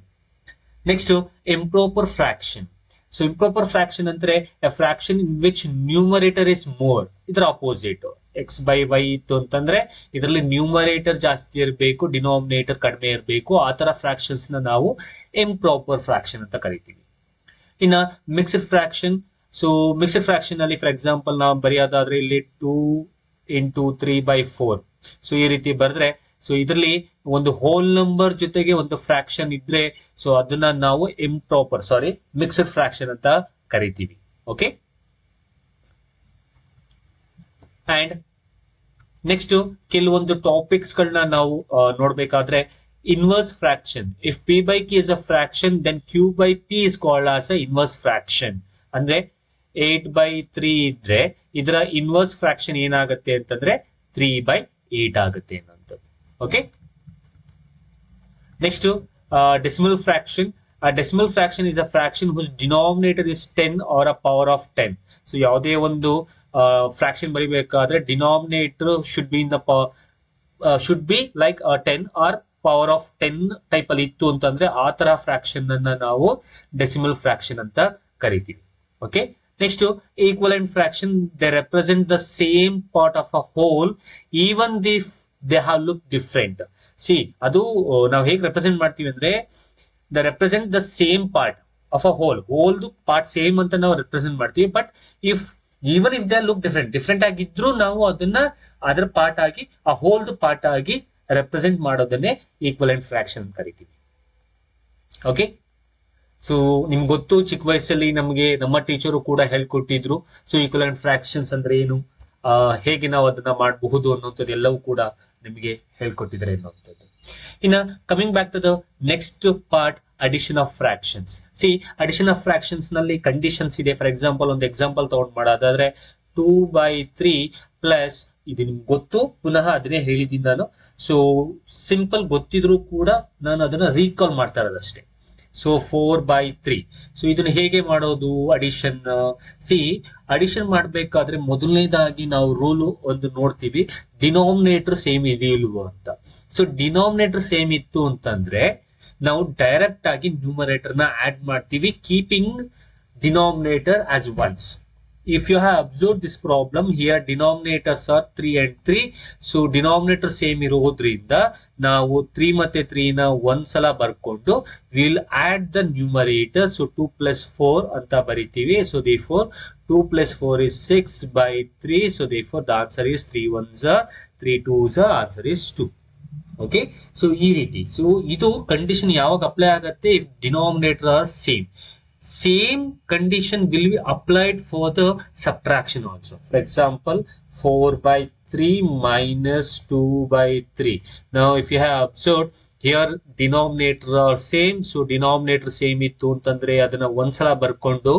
Next improper fraction. So improper fraction ಅಂದ್ರೆ a fraction in which numerator is more. ಇದರ ಅಪೋಸಿಟ್ ಎಕ್ಸ್ ಬೈ ವೈ ಇತ್ತು ಅಂತಂದ್ರೆ ಇದರಲ್ಲಿ ನ್ಯೂಮರೇಟರ್ ಜಾಸ್ತಿ ಇರಬೇಕು, ಡಿನಾಮಿನೇಟರ್ ಕಡಿಮೆ ಇರಬೇಕು. ಆ ತರ ಫ್ರಾಕ್ಷನ್ಸ್ ನ ನಾವು ಇಂಪ್ರಾಪರ್ ಫ್ರಾಕ್ಷನ್ ಅಂತ ಕರಿತೀವಿ. ಇನ್ನ mixed fraction. So mixed fraction ಅಲ್ಲಿ ಫಾರ್ ಎಕ್ಸಾಂಪಲ್ ನಾವು ಬರೆಯೋದಾದ್ರೆ ಇಲ್ಲಿ 2 into 3/4. ಸೊ ಈ ರೀತಿ ಬರೆದ್ರೆ, ಸೊ ಇದರಲ್ಲಿ ಒಂದು ಹೋಲ್ ನಂಬರ್ ಜೊತೆಗೆ ಒಂದು ಫ್ರಾಕ್ಷನ್ ಇದ್ರೆ ಸೊ ಅದನ್ನ ನಾವು ಮಿಕ್ಸ್ಡ್ ಫ್ರಾಕ್ಷನ್ ಅಂತ ಕರಿತೀವಿ. ಓಕೆ, ಅಂಡ್ ನೆಕ್ಸ್ಟ್ ಕೆಲವೊಂದು ಟಾಪಿಕ್ಸ್ ಗಳನ್ನ ನಾವು ನೋಡ್ಬೇಕಾದ್ರೆ, inverse fraction. If p by q is a fraction then q by p is called as a inverse fraction. ಅಂದ್ರೆ 8/3 ಇದ್ರೆ ಇದರ ಇನ್ವರ್ಸ್ ಫ್ರಾಕ್ಷನ್ ಏನಾಗುತ್ತೆ ಅಂತಂದ್ರೆ 3/8 ಆಗುತ್ತೆ ಅನ್ನೋಂಥದ್ದು. Okay, next decimal fraction. A decimal fraction is a fraction whose denominator is 10 or a power of 10. So ಯಾವುದೇ ಒಂದು fraction ಬರಿಬೇಕಾದ್ರೆ denominator should be in the should be like 10 or power of 10 type ಅಲ್ಲಿ ಇತ್ತು ಅಂತಂದ್ರೆ ಆ ತರ fraction ಅನ್ನ ನಾವು ಡೆಸಿಮಲ್ ಫ್ರಾಕ್ಷನ್ ಅಂತ ಕರಿತೀವಿ. Okay, next equivalent fraction. They represent the same part of a hole even if they have look different. C ಅದು ನಾವು ಹೇಗೆ ರೆಪ್ರೆಸೆಂಟ್ ಮಾಡ್ತೀವಿ ಅಂದ್ರೆ the represent the same part of a hole part same ಅಂತ ನಾವು represent ಮಾಡ್ತೀವಿ. But even if they look different ಆಗಿದ್ರು ನಾವು ಅದನ್ನ ಅದರ ಪಾರ್ಟ್ ಆಗಿ ಆ ಹೋಲ್ಡ್ ಪಾರ್ಟ್ ಆಗಿ ರೆಪ್ರೆಸೆಂಟ್ ಮಾಡೋದನ್ನೇ ಈಕ್ವಲೆಂಟ್ ಫ್ರಾಕ್ಷನ್ ಅಂತ ಕರಿತೀವಿ. ಓಕೆ, ಸೊ ನಿಮ್ಗೆ ಗೊತ್ತು ಚಿಕ್ಕ ವಯಸ್ಸಲ್ಲಿ ನಮಗೆ ನಮ್ಮ ಟೀಚರು ಕೂಡ ಹೇಳ್ಕೊಟ್ಟಿದ್ರು. ಸೊ ಈಕ್ವಲೆಂಟ್ ಫ್ರಾಕ್ಷನ್ಸ್ ಅಂದ್ರೆ ಏನು, ಹೇಗೆ ನಾವು ಅದನ್ನ ಮಾಡಬಹುದು ಅನ್ನುವಂಥದ್ದು ಎಲ್ಲವೂ ಕೂಡ ನಿಮಗೆ ಹೇಳ್ಕೊಟ್ಟಿದ್ದಾರೆ ಅನ್ನುವಂಥದ್ದು. ಇನ್ನ coming back to the next part, addition of fractions. See, addition of fractions ನಲ್ಲಿ ಕಂಡೀಷನ್ಸ್ ಇದೆ. ಫಾರ್ ಎಕ್ಸಾಂಪಲ್ ಒಂದು ಎಕ್ಸಾಂಪಲ್ ತಗೊಂಡ್ ಮಾಡೋದಾದ್ರೆ 2/3 ಪ್ಲಸ್, ಇದು ನಿಮ್ಗೆ ಗೊತ್ತು, ಪುನಃ ಅದನ್ನೇ ಹೇಳಿದ್ದೀನಿ ನಾನು. ಸೊ ಸಿಂಪಲ್ ಗೊತ್ತಿದ್ರು ಕೂಡ ನಾನು ಅದನ್ನ ರೀಕಾಲ್ ಮಾಡ್ತಾ ಇರೋದಷ್ಟೇ. ಸೊ 4/3. ಸೊ ಇದನ್ನ ಹೇಗೆ ಮಾಡೋದು ಅಡಿಷನ್? ಸಿ, ಅಡಿಷನ್ ಮಾಡ್ಬೇಕಾದ್ರೆ ಮೊದಲನೇದಾಗಿ ನಾವು ರೂಲ್ ಒಂದು ನೋಡ್ತೀವಿ, ಡಿನಾಮಿನೇಟರ್ ಸೇಮ್ ಇದೆಯಿಲ್ವೋ ಅಂತ. ಸೊ ಡಿನಾಮಿನೇಟರ್ ಸೇಮ್ ಇತ್ತು ಅಂತಂದ್ರೆ ನಾವು ಡೈರೆಕ್ಟ್ ಆಗಿ ನ್ಯೂಮರೇಟರ್ ನ ಆಡ್ ಮಾಡ್ತೀವಿ, keeping denominator as once. If you have observed this problem, here denominators are 3 and 3. So denominator same ಇರೋದ್ರಿಂದ ನಾವು 3 ಮತ್ತೆ 3 ನ ಒಂದ್ಸಲ ಬರ್ಕೊಂಡು we'll add the numerator. So 2 plus 4 ಅಂತ ಬರಿತೀವಿ. So therefore 2 plus 4 is 6/3. So therefore the answer is 3 ones are 3 twos are, answer is 2. Okay, so ಈ ರೀತಿ. ಸೊ ಇದು ಕಂಡೀಷನ್ ಯಾವಾಗ ಅಪ್ಲೈ ಆಗುತ್ತೆ? If denominator are same. Same condition will be applied for the subtraction also. For example, 4/3 minus 2/3. Now if you have observed here, denominator are same. So denominator same ಇತ್ತು ಅಂತಂದ್ರೆ ಅದನ್ನ ಒಂದ್ಸಲ ಬರ್ಕೊಂಡು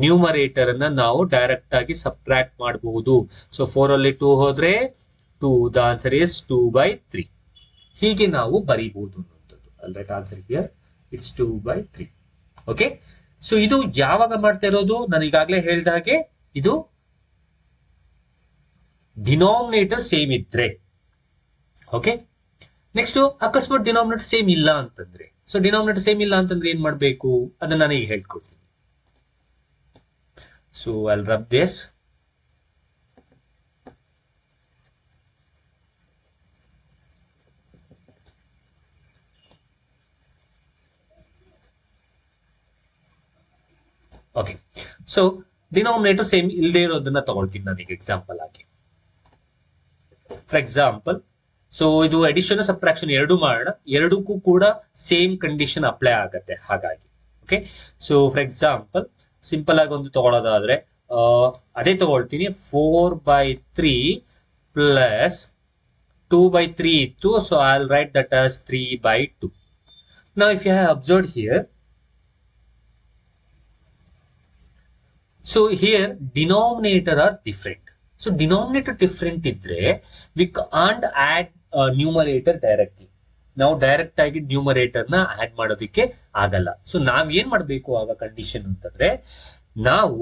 numerator ಅನ್ನ ನಾವು direct ಆಗಿ subtract ಮಾಡಬಹುದು. So 4 ಅಲ್ಲಿ 2 ಹೋದ್ರೆ 2, the answer is 2/3. ಹೀಗೆ ನಾವು ಬರೀಬಹುದು ಅನ್ನುವಂಥದ್ದು. Alright, answer here it's 2/3. Okay, so ಇದು ಯಾವಾಗ ಮಾಡ್ತಾ ಇರೋದು? ನಾನು ಈಗಾಗಲೇ ಹೇಳಿದ ಹಾಗೆ ಇದು ಡಿನಾಮಿನೇಟರ್ ಸೇಮ್ ಇದ್ರೆ. ಓಕೆ, ನೆಕ್ಸ್ಟ್ ಅಕಸ್ಮಾತ್ ಡಿನಾಮಿನೇಟರ್ ಸೇಮ್ ಇಲ್ಲ ಅಂತಂದ್ರೆ, ಸೊ ಡಿನಾಮಿನೇಟರ್ ಸೇಮ್ ಇಲ್ಲ ಅಂತಂದ್ರೆ ಏನ್ ಮಾಡ್ಬೇಕು ಅದನ್ನ ನಾನು ಈಗ ಹೇಳ್ಕೊಡ್ತೀನಿ. So I will rub this. Okay, so denominator same ಇಲ್ಲದೆ ಇರೋದನ್ನ ತಗೊಳ್ತೀನಿ ನನಗೆ ಎಕ್ಸಾಂಪಲ್ ಆಗಿ. ಫಾರ್ ಎಕ್ಸಾಂಪಲ್, ಸೊ ಇದು ಅಡಿಷನ್ ಸಬ್ಟ್ರಾಕ್ಷನ್ ಎರಡು ಮಾಡೋಣ, ಎರಡಕ್ಕೂ ಕೂಡ ಸೇಮ್ ಕಂಡೀಷನ್ ಅಪ್ಲೈ ಆಗತ್ತೆ. ಹಾಗಾಗಿ okay, so for example simple ಆಗಿ ಒಂದು ತಗೊಳ್ಳೋದಾದ್ರೆ ಅದೇ ತಗೊಳ್ತೀನಿ. 4/3 ಪ್ಲಸ್ 2/3 ಇತ್ತು. So I will write that as 3/2. Now if you have observed here, so here denominator are different. So denominator different ಇದ್ರೆ we can't add numerator directly. ನಾವು direct ಆಗಿ numerator ನ ಆಡ್ ಮಾಡೋದಕ್ಕೆ ಆಗಲ್ಲ. ಸೊ ನಾವ್ ಏನ್ ಮಾಡ್ಬೇಕು ಆಗ ಕಂಡೀಷನ್ ಅಂತಂದ್ರೆ, ನಾವು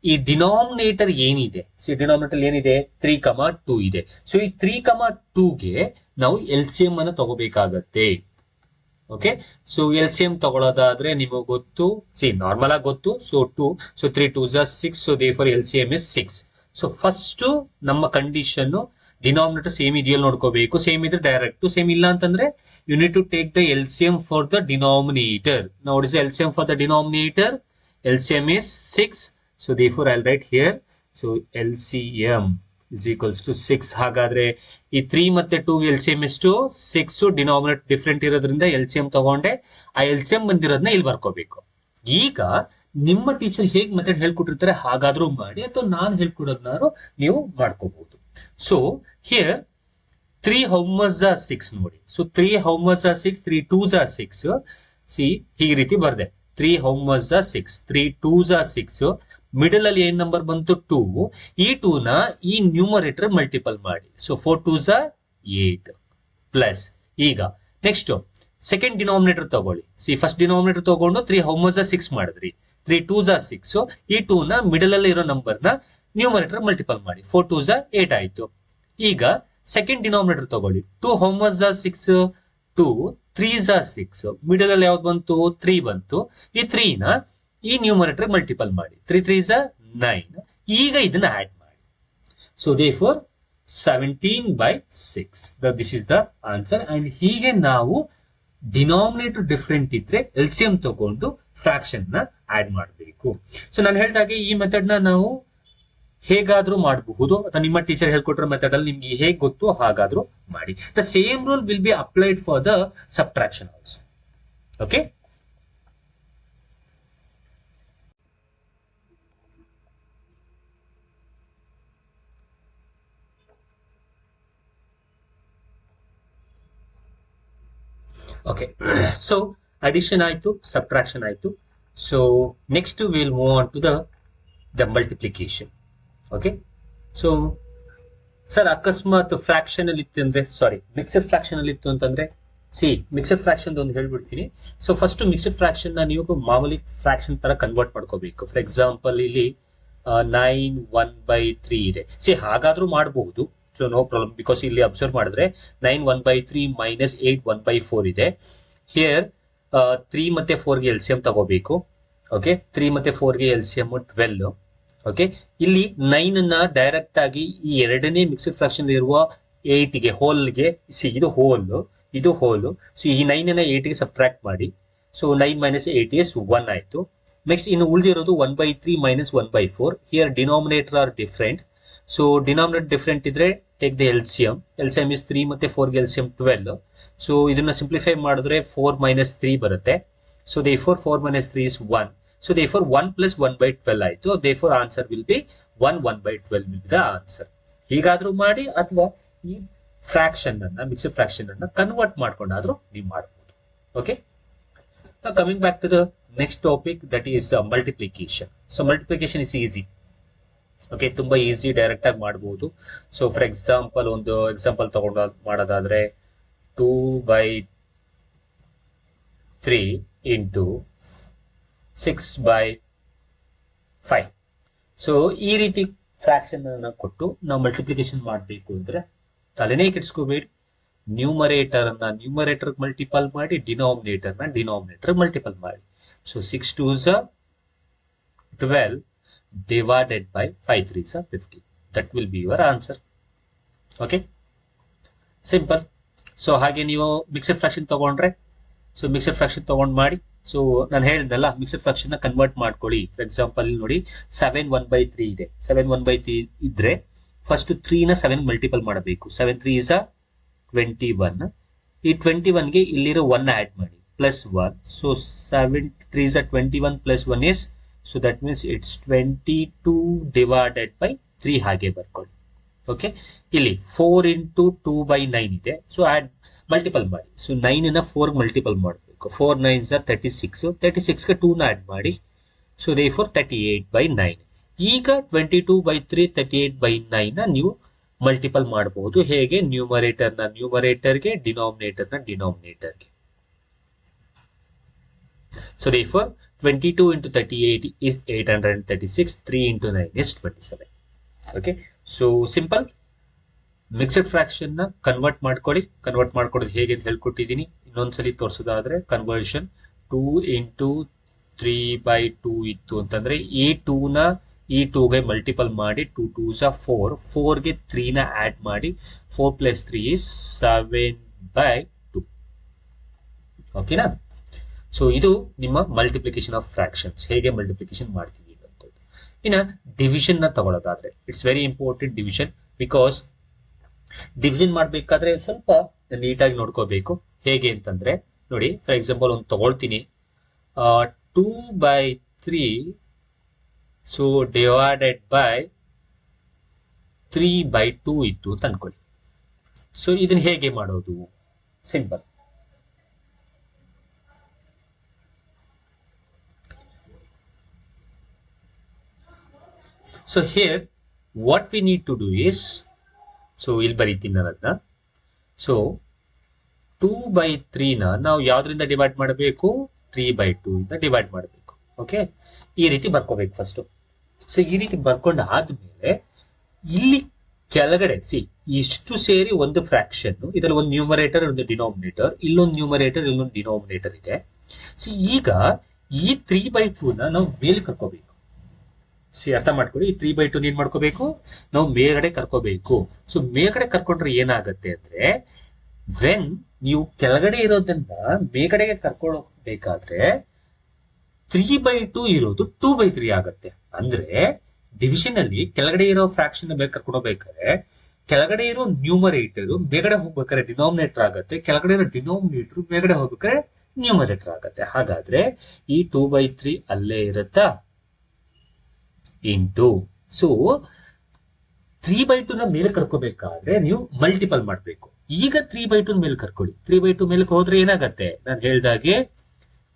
ಈ ಡಿನಾಮಿನೇಟರ್ ಏನಿದೆ, ಡಿನಾಮಿನೇಟರ್ ಏನಿದೆ 3,2 ಇದೆ. ಸೊ ಈ 3,2ಗೆ ನಾವು LCM ಅನ್ನು ತಗೋಬೇಕಾಗತ್ತೆ. ಓಕೆ, ಸೊ LCM ತಗೊಳ್ಳೋದಾದ್ರೆ ನಿಮಗೆ ಗೊತ್ತು, ನಾರ್ಮಲ್ ಆಗಿ ಗೊತ್ತು. So 2, so 3 2s are 6. So therefore LCM is 6. So first ನಮ್ಮ ಕಂಡೀಷನ್ ಡಿನಾಮಿನೇಟರ್ ಸೇಮ್ ಇದೆಯಲ್ಲ ನೋಡ್ಕೋಬೇಕು. ಸೇಮ್ ಇದ್ರೆ ಡೈರೆಕ್ಟ್, ಸೇಮ್ ಇಲ್ಲ ಅಂತಂದ್ರೆ you need to take the LCM for the denominator. Now what is the LCM for the denominator? LCM is 6. So therefore I'll write here, so LCM is equals to 6. ಹಾಗಾದ್ರೆ ಈ 3 ಮತ್ತೆ 2 LCM ಎಷ್ಟು? 6. Denominator different ಇರೋದ್ರಿಂದ LCM ತಗೊಂಡೆ. ಆ LCM ಬಂದಿರೋದನ್ನ ಇಲ್ಲಿ ಬರ್ಕೋಬೇಕು. ಈಗ ನಿಮ್ಮ ಟೀಚರ್ ಹೇಗ್ ಮೆಥಡ್ ಹೇಳ್ಕೊಟ್ಟಿರ್ತಾರೆ ಹಾಗಾದ್ರೂ ಮಾಡಿ, ಅಥವಾ ನಾನು ಹೇಳ್ಕೊಡೋದ್ನಾರು ನೀವು ಮಾಡ್ಕೋಬಹುದು. So here 3 how much are 6 ನೋಡಿ. So 3 how much are 6? 3 2s are 6. C, ಈ ರೀತಿ ಬರ್ದೆ. 3 how much are 6? 3 2s are 6. Middle ಅಲ್ಲಿ ಏನ್ ನಂಬರ್ ಬಂತು? 2. ಈ 2 ನ ಈ ನ್ಯೂಮರೇಟರ್ ಮಲ್ಟಿಪಲ್ ಮಾಡಿ. So 4 2s are 8 plus. ಈಗ ನೆಕ್ಸ್ಟ್ ಸೆಕೆಂಡ್ ಡಿನಾಮಿನೇಟರ್ ತಗೊಳ್ಳಿ. ಫಸ್ಟ್ ಡಿನಾಮಿನೇಟರ್ ತಗೊಂಡು 3 how much are 6 ಮಾಡಿದ್ರಿ. 3 2s are 6. ಈ 2 ನ ಮಿಡಲ್ ಅಲ್ಲಿ ಇರೋ ನಂಬರ್ ನ ನ್ಯೂಮರೇಟರ್ ಮಲ್ಟಿಪಲ್ ಮಾಡಿ. 4 2s are 8 ಆಯ್ತು. ಈಗ ಸೆಕೆಂಡ್ ಡಿನಾಮಿನೇಟರ್ ತಗೊಳ್ಳಿ. 2 how much are 6? 2 3s are 6. Middle ಅಲ್ಲಿ ಯಾವ್ದು ಬಂತು? 3 ಬಂತು. ಈ 3 ನ ಈ ನ್ಯೂಮರೇಟರ್ ಮಲ್ಟಿಪಲ್ ಮಾಡಿ. 3 3s are 9. ಈಗ ಇದನ್ನ ಆಡ್ ಮಾಡಿ. So therefore 17/6. This is the answer. And ಹೀಗೆ ನಾವು ಡಿನಾಮಿನೇಟರ್ ಡಿಫ್ರೆಂಟ್ ಇದ್ರೆ LCM ತಗೊಂಡು ಫ್ರಾಕ್ಷನ್ ನ ಆಡ್ ಮಾಡಬೇಕು. ಸೊ ನಾನು ಹೇಳಿದಾಗೆ ಈ ಮೆಥಡ್ ನ ನಾವು ಹೇಗಾದ್ರೂ ಮಾಡಬಹುದು, ಅಥವಾ ನಿಮ್ಮ ಟೀಚರ್ ಹೇಳ್ಕೊಟ್ಟಿರೋ ಮೆಥಡ್ ಅಲ್ಲಿ ನಿಮ್ಗೆ ಹೇಗೆ ಗೊತ್ತು ಹಾಗಾದ್ರೂ ಮಾಡಿ. The same rule will be applied for the subtraction also. Okay, Okay. So addition ಆಯ್ತು, subtraction ಆಯ್ತು. So next we will move on to the multiplication. Okay. So sir ಅಕಸ್ಮಾತ್ ಫ್ರಾಕ್ಷನ್ ಅಲ್ಲಿ ಇತ್ತು ಅಂದ್ರೆ, ಸಾರಿ ಮಿಕ್ಸಡ್ ಫ್ರಾಕ್ಷನ್ ಅಲ್ಲಿ ಇತ್ತು ಅಂತಂದ್ರೆ, ಮಿಕ್ಸಡ್ ಫ್ರಾಕ್ಷನ್ ಒಂದು ಹೇಳ್ಬಿಡ್ತೀನಿ. ಸೊ ಫಸ್ಟ್ ಮಿಕ್ಸಡ್ ಫ್ರಾಕ್ಷನ್ ನ ನೀವು ಮಾಮೂಲಿ ಫ್ರಾಕ್ಷನ್ ತರ ಕನ್ವರ್ಟ್ ಮಾಡ್ಕೋಬೇಕು. ಫಾರ್ ಎಕ್ಸಾಂಪಲ್ ಇಲ್ಲಿ 9 1/3 ಇದೆ. ಹಾಗಾದ್ರೂ ಮಾಡಬಹುದು. ಸೊ ನೋ ಪ್ರಾಬ್ಲಮ್, ಬಿಕಾಸ್ ಇಲ್ಲಿ ಅಬ್ಸರ್ವ್ ಮಾಡಿದ್ರೆ 9 1/3 ಮೈನಸ್ 8 1/4 ಇದೆ. ಹಿಯರ್ 3 ಮತ್ತೆ 4 ಗೆ ಎಲ್ಸಿಎಂ ತಗೋಬೇಕು. ಓಕೆ, 3 ಮತ್ತೆ 4 ಗೆ ಎಲ್ಸಿಎಂ 12. ಓಕೆ, ಇಲ್ಲಿ 9 ಅನ್ನ ಡೈರೆಕ್ಟ್ ಆಗಿ ಈ ಎರಡನೇ ಮಿಕ್ಸ್ಡ್ ಫ್ರಾಕ್ಷನ್ ಇರುವ 8 ಗೆ ಹೋಲ್ಗೆ, ಇದು ಹೋಲ್. ಸೊ ಈ 9 ಅನ್ನ 8 ಗೆ ಸಬ್ಟ್ರಾಕ್ಟ್ ಮಾಡಿ. ಸೊ 9 ಮೈನಸ್ 8 ಇಸ್ 1 ಆಯ್ತು. ನೆಕ್ಸ್ಟ್ ಇನ್ನು ಉಳಿದಿರೋದು 1/3 minus 1/4. Here denominator are different. So denominator different ಇದ್ರೆ take the LCM. LCM is 3 ಮತ್ತೆ 4 ಗೆ ಎಲ್ಸಿಎಂ 12. ಸೊ ಇದನ್ನ ಸಿಂಪ್ಲಿಫೈ ಮಾಡಿದ್ರೆ 4 ಮೈನಸ್ 3 ಬರುತ್ತೆ. So therefore 4 minus 3 is 1. So therefore 1 plus 1/12 ಆಯ್ತು. Therefore answer will be 1/12 will be the answer. ಹೀಗಾದ್ರೂ ಮಾಡಿ, ಅಥವಾ ಈ ಫ್ರಾಕ್ಷನ್ ಅನ್ನ, ಮಿಕ್ಸ್ಡ್ ಫ್ರಾಕ್ಷನ್ ಅನ್ನ ಕನ್ವರ್ಟ್ ಮಾಡ್ಕೊಂಡಾದ್ರೂ ನೀವು ಮಾಡಬಹುದು. Okay, coming back to the next topic, that is multiplication. So multiplication is easy. Okay, ತುಂಬಾ ಈಸಿ, ಡೈರೆಕ್ಟ್ ಆಗಿ ಮಾಡಬಹುದು. ಸೊ ಫಾರ್ ಎಕ್ಸಾಂಪಲ್ ಒಂದು ಎಕ್ಸಾಂಪಲ್ ತಗೊಂಡು ಮಾಡೋದಾದ್ರೆ 2/3 into 6/5. ಸೊ ಈ ರೀತಿ ಫ್ರಾಕ್ಷನ್ ಅನ್ನ ಕೊಟ್ಟು ನಾವು ಮಲ್ಟಿಪ್ಲಿಕೇಶನ್ ಮಾಡಬೇಕು ಅಂದ್ರೆ ತಲೆನೇ ಕೆಡಿಸ್ಕೋಬೇಡಿ. ನ್ಯೂಮರೇಟರ್ ಮಲ್ಟಿಪಲ್ ಮಾಡಿ, ಡಿನಾಮಿನೇಟರ್ ಮಲ್ಟಿಪಲ್ ಮಾಡಿ. So 6 2s are 12 divided by 5 3s are 50. That will be your answer. Okay, simple. So ಹಾಗೆ ನೀವು ಮಿಕ್ಸಡ್ ಫ್ರಾಕ್ಷನ್ ತಗೊಂಡ್ರೆ, ಸೊ ಮಿಕ್ಸಡ್ ಫ್ರಾಕ್ಷನ್ ತಗೊಂಡ್ ಮಾಡಿ. ಸೊ ನಾನು ಹೇಳಿದ್ನಲ್ಲ, ಮಿಕ್ಸಡ್ ಫ್ರಾಕ್ಷನ್ ನ ಕನ್ವರ್ಟ್ ಮಾಡ್ಕೊಳ್ಳಿ. ಫಾರ್ ಎಕ್ಸಾಂಪಲ್ ನೋಡಿ 7 1/3 ಇದೆ. 7 1/3 ಇದ್ರೆ ಫಸ್ಟ್ 3 ನ 7 ಮಲ್ಟಿಪಲ್ ಮಾಡಬೇಕು. 7 3 is 21. ಈ 21 ಗೆ ಇಲ್ಲಿರೋ 1 ಆಡ್ ಮಾಡಿ, plus 1. So 7 3 is 21 plus 1 is, so that means it's 22 divided by 3 ಹಾಗೆ ಬರ್ಕೊಳ್ಳಿ. ಓಕೆ, ಇಲ್ಲಿ 4 into 2/9 ಇದೆ. ಸೊ ಆಡ್ ಮಲ್ಟಿಪಲ್ ಮಾಡಿ. ಸೊ 9 ನ 4 ಮಲ್ಟಿಪಲ್ ಮಾಡಬೇಕು. 4 9s are 36. 36 ಗೆ 2 ನ ಆಡ್ ಮಾಡಿ. So therefore 38/9. ಈಗ 22/3 38/9 ನ ನೀವು ಮಲ್ಟಿಪಲ್ ಮಾಡಬಹುದು. ಹೇಗೆ? ನ್ಯೂಮರೇಟರ್ಗೆ, ಡಿನಾಮಿನೇಟರ್ಗೆ. So therefore 22 into 38 is 836. 3 into 9 is 27. Okay, so simple. Mixed fraction ನ ಕನ್ವರ್ಟ್ ಮಾಡ್ಕೊಳ್ಳೋದು ಹೇಗೆ ಅಂತ ಹೇಳ್ಕೊಟ್ಟಿದ್ದೀನಿ. ಇನ್ನೊಂದ್ಸಲಿ ತೋರಿಸೋದಾದ್ರೆ, ಕನ್ವರ್ಷನ್ 2 into 3/2 ಇತ್ತು ಅಂತಂದ್ರೆ ಈ 2 ಗೆ ಮಲ್ಟಿಪಲ್ ಮಾಡಿ. 2 2s are 4. 4 ಗೆ 3 ನ ಆಡ್ ಮಾಡಿ. 4 plus 3 is 7/2. ಓಕೆನಾ? ಸೊ ಇದು ನಿಮ್ಮ ಮಲ್ಟಿಪ್ಲಿಕೇಶನ್ ಆಫ್ ಫ್ರಾಕ್ಷನ್ಸ್, ಹೇಗೆ ಮಲ್ಟಿಪ್ಲಿಕೇಶನ್ ಮಾಡ್ತೀವಿ ಅಂತ. ಇನ್ನ ಡಿವಿಷನ್ ನ ತಗೊಳ್ಳೋದಾದ್ರೆ, it's very important division. Because division ಮಾಡ್ಬೇಕಾದ್ರೆ ಸ್ವಲ್ಪ ನೀಟಾಗಿ ನೋಡ್ಕೋಬೇಕು. ಹೇಗೆ ಅಂತಂದ್ರೆ ನೋಡಿ, ಫಾರ್ ಎಕ್ಸಾಂಪಲ್ ಒಂದು ತಗೊಳ್ತೀನಿ, 2/3 ಸೊ ಡಿವೈಡೆಡ್ ಬೈ 3/2 ಇತ್ತು ಅಂತ ಅನ್ಕೊಳ್ಳಿ. ಸೊ ಇದನ್ನ ಹೇಗೆ ಮಾಡೋದು? Simple. So here what we need to do is, so ಇಲ್ಲಿ ಬರೀತೀನಿ ನಾನು ಅದನ್ನ. ಸೊ 2/3 ನ ನಾವು ಯಾವ್ದ್ರಿಂದ ಡಿವೈಡ್ ಮಾಡಬೇಕು? 3/2 ಇಂದ ಡಿವೈಡ್ ಮಾಡಬೇಕು. ಓಕೆ, ಈ ರೀತಿ ಬರ್ಕೋಬೇಕು ಫಸ್ಟ್. ಸೊ ಈ ರೀತಿ ಬರ್ಕೊಂಡು ಆದ್ಮೇಲೆ ಇಲ್ಲಿ ಕೆಳಗಡೆ ಇಷ್ಟು ಸೇರಿ ಒಂದು ಫ್ರಾಕ್ಷನ್, ಇದರಲ್ಲಿ ಒಂದು ನ್ಯೂಮರೇಟರ್, ಒಂದು ಡಿನಾಮಿನೇಟರ್, ಇಲ್ಲೊಂದು ನ್ಯೂಮರೇಟರ್, ಇಲ್ಲೊಂದು ಡಿನಾಮಿನೇಟರ್ ಇದೆ. ಈಗ ಈ 3/2 ನ ನಾವು ಮೇಲೆ ಕರ್ಕೋಬೇಕು. ಅರ್ಥ ಮಾಡ್ಕೊಳ್ಳಿ, ಈ 3/2 ಏನ್ ಮಾಡ್ಕೋಬೇಕು? ನಾವು ಮೇಲ್ಗಡೆ ಕರ್ಕೋಬೇಕು. ಸೊ ಮೇಲ್ಗಡೆ ಕರ್ಕೊಂಡ್ರೆ ಏನಾಗತ್ತೆ ಅಂದ್ರೆ, ವೆನ್ ನೀವು ಕೆಳಗಡೆ ಇರೋದನ್ನ ಮೇಲ್ಗಡೆಗೆ ಕರ್ಕೊಳ್ಬೇಕಾದ್ರೆ 3/2 ಇರೋದು 2/3 ಆಗತ್ತೆ. ಅಂದ್ರೆ ಡಿವಿಷನ್ ಅಲ್ಲಿ ಕೆಳಗಡೆ ಇರೋ ಫ್ರಾಕ್ಷನ್ ಮೇಲೆ ಕರ್ಕೊಂಡು ಹೋಗ್ಬೇಕಾದ್ರೆ ಕೆಳಗಡೆ ಇರೋ ನ್ಯೂಮರೇಟರ್ ಮೇಲ್ಗಡೆ ಹೋಗ್ಬೇಕಾದ್ರೆ ಡಿನಾಮಿನೇಟರ್ ಆಗತ್ತೆ, ಕೆಳಗಡೆ ಇರೋ ಡಿನಾಮಿನೇಟರ್ ಮೇಲ್ಗಡೆ ಹೋಗ್ಬೇಕಾದ್ರೆ ನ್ಯೂಮರೇಟರ್ ಆಗತ್ತೆ. ಹಾಗಾದ್ರೆ ಈ 2/3 ಅಲ್ಲೇ ಇರುತ್ತಾ? ಇಂಟು, ಸೊ 3/2 ನ ಮೇಲೆ ಕರ್ಕೋಬೇಕಾದ್ರೆ ನೀವು ಮಲ್ಟಿಪಲ್ ಮಾಡಬೇಕು. ಈಗ 3/2 ಮೇಲೆ ಕರ್ಕೊಳ್ಳಿ. 3/2 ಮೇಲಕ್ಕೆ ಹೋದ್ರೆ ಏನಾಗತ್ತೆ, ನಾನು ಹೇಳ್ದಾಗೆ